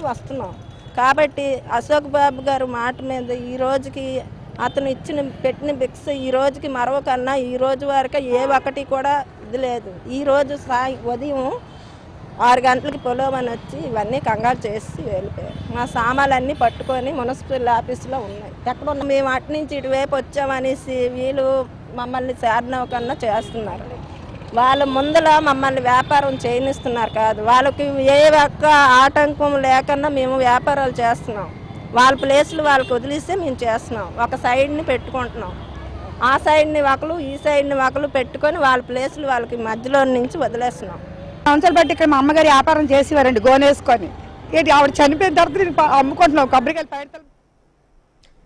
వస్తున్నాం. కాబట్టి అశోక్ బాబు గారు మాట మీద ఈ రోజుకి అతను పెట్టిన భిక్ష ఈ రోజుకి మరో కన్నా ఈ రోజు వరకు ఏ ఒక్కటి కూడా ఇది లేదు. ఈరోజు ఉదయం 6 గంటలకి పొలవని వచ్చి ఇవన్నీ కంగారు చేసి వెళ్ళిపోయారు. మా సామాన్లన్నీ పట్టుకొని మున్సిపల్ ఆఫీసులో ఉన్నాయి. ఎక్కడ ఉన్నా మేము అటు నుంచి ఇటువైపు వచ్చామనేసి వీళ్ళు మమ్మల్ని చేరనవకన్నా చేస్తున్నారు. వాళ్ళ ముందర మమ్మల్ని వ్యాపారం చేయనిస్తున్నారు కాదు. వాళ్ళకి ఏ ఒక్క ఆటంకం లేకుండా మేము వ్యాపారాలు చేస్తున్నాం. వాళ్ళ ప్లేస్లు వాళ్ళకి వదిలిస్తే మేము చేస్తున్నాం. ఒక సైడ్ని పెట్టుకుంటున్నాం. ఆ సైడ్ని ఒకరు, ఈ సైడ్ని ఒకరు పెట్టుకొని వాళ్ళ ప్లేస్లు వాళ్ళకి మధ్యలో నుంచి వదిలేస్తున్నాం. సంవత్సరాలు బట్టి ఇక్కడ మా అమ్మగారు వ్యాపారం చేసేవారండి గోనేసుకొని. ఏంటి ఆవిడ చనిపోయిన తర్వాత అమ్ముకుంటున్నాం కొబ్బరికాయలు పైడతలు.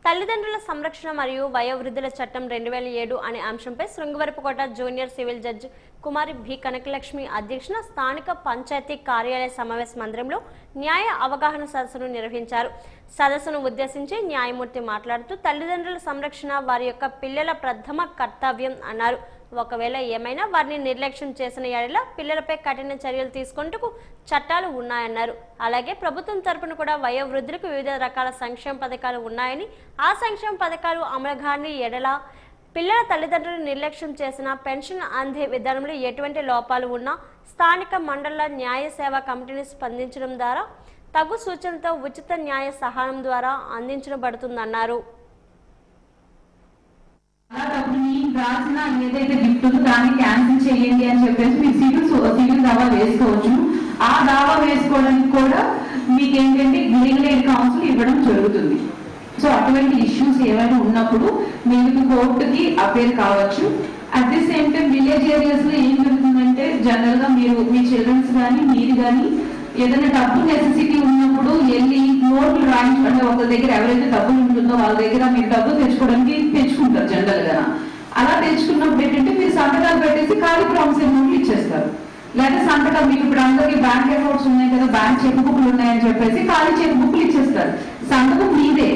తల్లిదండ్రుల సంరక్షణ మరియు వయోవృద్ధుల చట్టం 2007 అనే అంశంపై శృంగవరపుకోట జూనియర్ సివిల్ జడ్జి కుమారి బి కనకలక్ష్మి అధ్యక్షన స్థానిక పంచాయతీ కార్యాలయ సమావేశ మందిరంలో న్యాయ అవగాహన సదస్సును నిర్వహించారు. సదస్సును ఉద్దేశించి న్యాయమూర్తి మాట్లాడుతూ తల్లిదండ్రుల సంరక్షణ వారి యొక్క పిల్లల ప్రథమ కర్తవ్యం అన్నారు. ఒకవేళ ఏమైనా వారిని నిర్లక్ష్యం చేసిన యెడల పిల్లలపై కఠిన చర్యలు తీసుకుంటూ చట్టాలు ఉన్నాయన్నారు. అలాగే ప్రభుత్వం తరపున కూడా వయోవృద్ధులకు వివిధ రకాల సంక్షేమ పథకాలు ఉన్నాయని, ఆ సంక్షేమ పథకాలు అమలు కాని యెడల పిల్లల తల్లిదండ్రులు నిర్లక్ష్యం చేసిన పెన్షన్ అందే విధానంలో ఎటువంటి లోపాలు ఉన్నా స్థానిక మండల న్యాయ సేవా కమిటీని స్పందించడం ద్వారా తగు సూచనలతో ఉచిత న్యాయ సహాయం ద్వారా అందించబడుతుందన్నారు. రాసిన ఏదైతే గిఫ్ట్ ఉందో దాన్ని క్యాన్సిల్ చేయండి అని చెప్పేసి మీరు సివిల్ దావా వేసుకోవచ్చు. ఆ దావా వేసుకోవడానికి కూడా మీకు ఏంటంటే లీగల్ ఎయిడ్ కౌన్సిల్ ఇవ్వడం జరుగుతుంది. సో అటువంటి ఇష్యూస్ ఏమైనా ఉన్నప్పుడు మీరు కోర్టుకి అపీల్ కావచ్చు. At the same time village areas లో ఏం జరుగుతుందంటే జనరల్ గా మీరు మీ చిల్డ్రన్స్ కానీ మీరు కానీ ఏదైనా డబ్బు నెసెసిటీ ఉన్నప్పుడు వెళ్ళి నోట్లు రాయించుకుంటే ఒక దగ్గర ఎవరైతే డబ్బులు ఉంటుందో వాళ్ళ దగ్గర మీరు డబ్బులు తెచ్చుకోవడానికి తెచ్చుకుంటారు జనరల్ గా. అలా తెచ్చుకున్నప్పుడు ఏంటంటే మీరు సంతకాలు పెట్టేసి లేదా సంతకం మీకు ఇప్పుడు అందరికీ బ్యాంక్ అకౌంట్స్ ఉన్నాయి కదా, బ్యాంక్ చెక్ బుక్లు ఉన్నాయని చెప్పేసి ఖాళీ చెక్ బుక్లు ఇచ్చేస్తారు. సంతకం మీదే,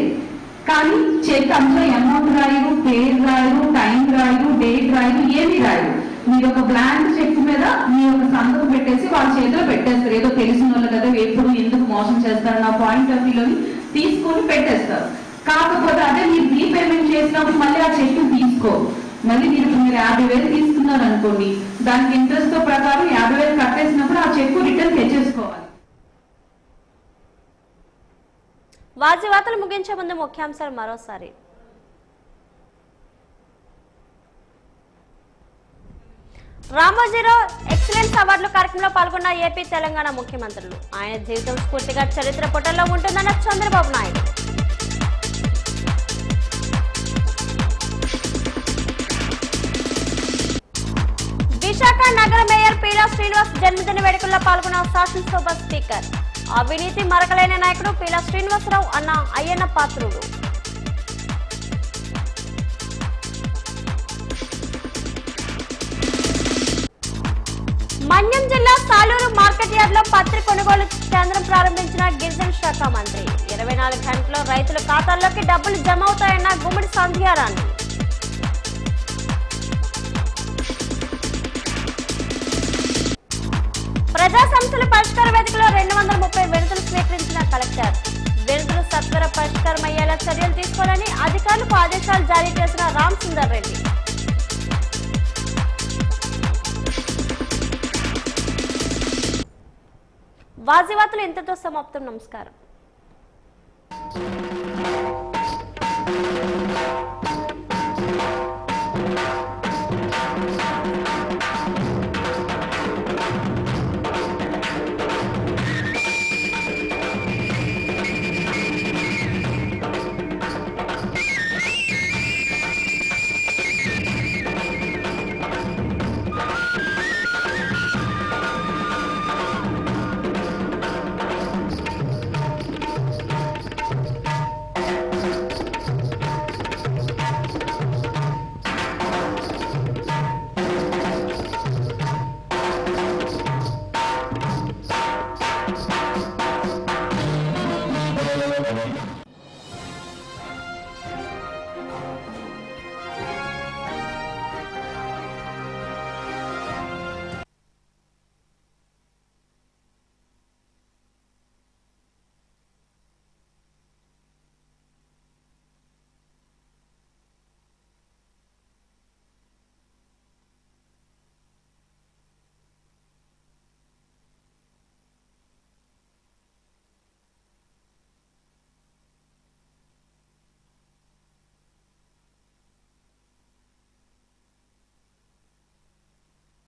కానీ చెక్ అందులో అమౌంట్ రాయరు, పేరు రాయరు, టైం రాయరు, డేట్ రాయరు, ఏమీ రాయరు. మీరు ఒక బ్లాంక్ చెక్ మీద మీ యొక్క సంతకం పెట్టేసి వాళ్ళ చేతిలో పెట్టేస్తారు. ఏదో తెలిసిన వాళ్ళు కదా, ఎప్పుడు ఎందుకు మోసం చేస్తారు నా పాయింట్ ఆఫ్ వ్యూలోని తీసుకొని పెట్టేస్తారు. కాకపోతే అదే మీరు రీపేమెంట్ చేసినప్పుడు మళ్ళీ ఆ చెక్ తీసుకో, మళ్ళీ మీరు 50,000 తీసుకున్నారు అనుకోండి, దానికి ఇంట్రెస్ట్ తో ప్రకారం 50,000 కట్టేసినప్పుడు ఆ చెక్ రిటర్న్ తెచ్చేసుకోవాలి. వార్తలు ముగించే ముందు ముఖ్యాంశాలు మరోసారి. రామోజీరావు ఎక్సలెన్స్ అవార్డుల కార్యక్రమంలో పాల్గొన్న ఏపీ తెలంగాణ ముఖ్యమంత్రులు. ఆయన జీవితం స్ఫూర్తిగా చరిత్ర పుటల్లో ఉంటుందన్న చంద్రబాబు నాయుడు. విశాఖ నగర మేయర్ పీలా శ్రీనివాస్ జన్మదిన వేడుకల్లో పాల్గొన్న శాసనసభ స్పీకర్. అవినీతి మరకలేని నాయకుడు పీలా శ్రీనివాసరావు అన్న అయ్యన్న పాత్రుడు. మన్యం జిల్లా సాలూరు మార్కెట్ యార్డ్ లో పత్తి కొనుగోలు కేంద్రం ప్రారంభించిన గిరిజన శాఖ మంత్రి. 24 గంటల్లో రైతుల ఖాతాల్లోకి డబ్బులు జమ అవుతాయన్న గుమ్మడి సంధ్యారాణి. ప్రజా సమస్యల పరిష్కార వేదికలో 230 వినతులు స్వీకరించిన కలెక్టర్. వినతులు సత్వర పరిష్కారం అయ్యేలా చర్యలు తీసుకోవాలని అధికారులకు ఆదేశాలు జారీ చేసిన రామ్ సుందర్ రెడ్డి. వార్తలు ఇంతతో సమాప్తం. నమస్కారం.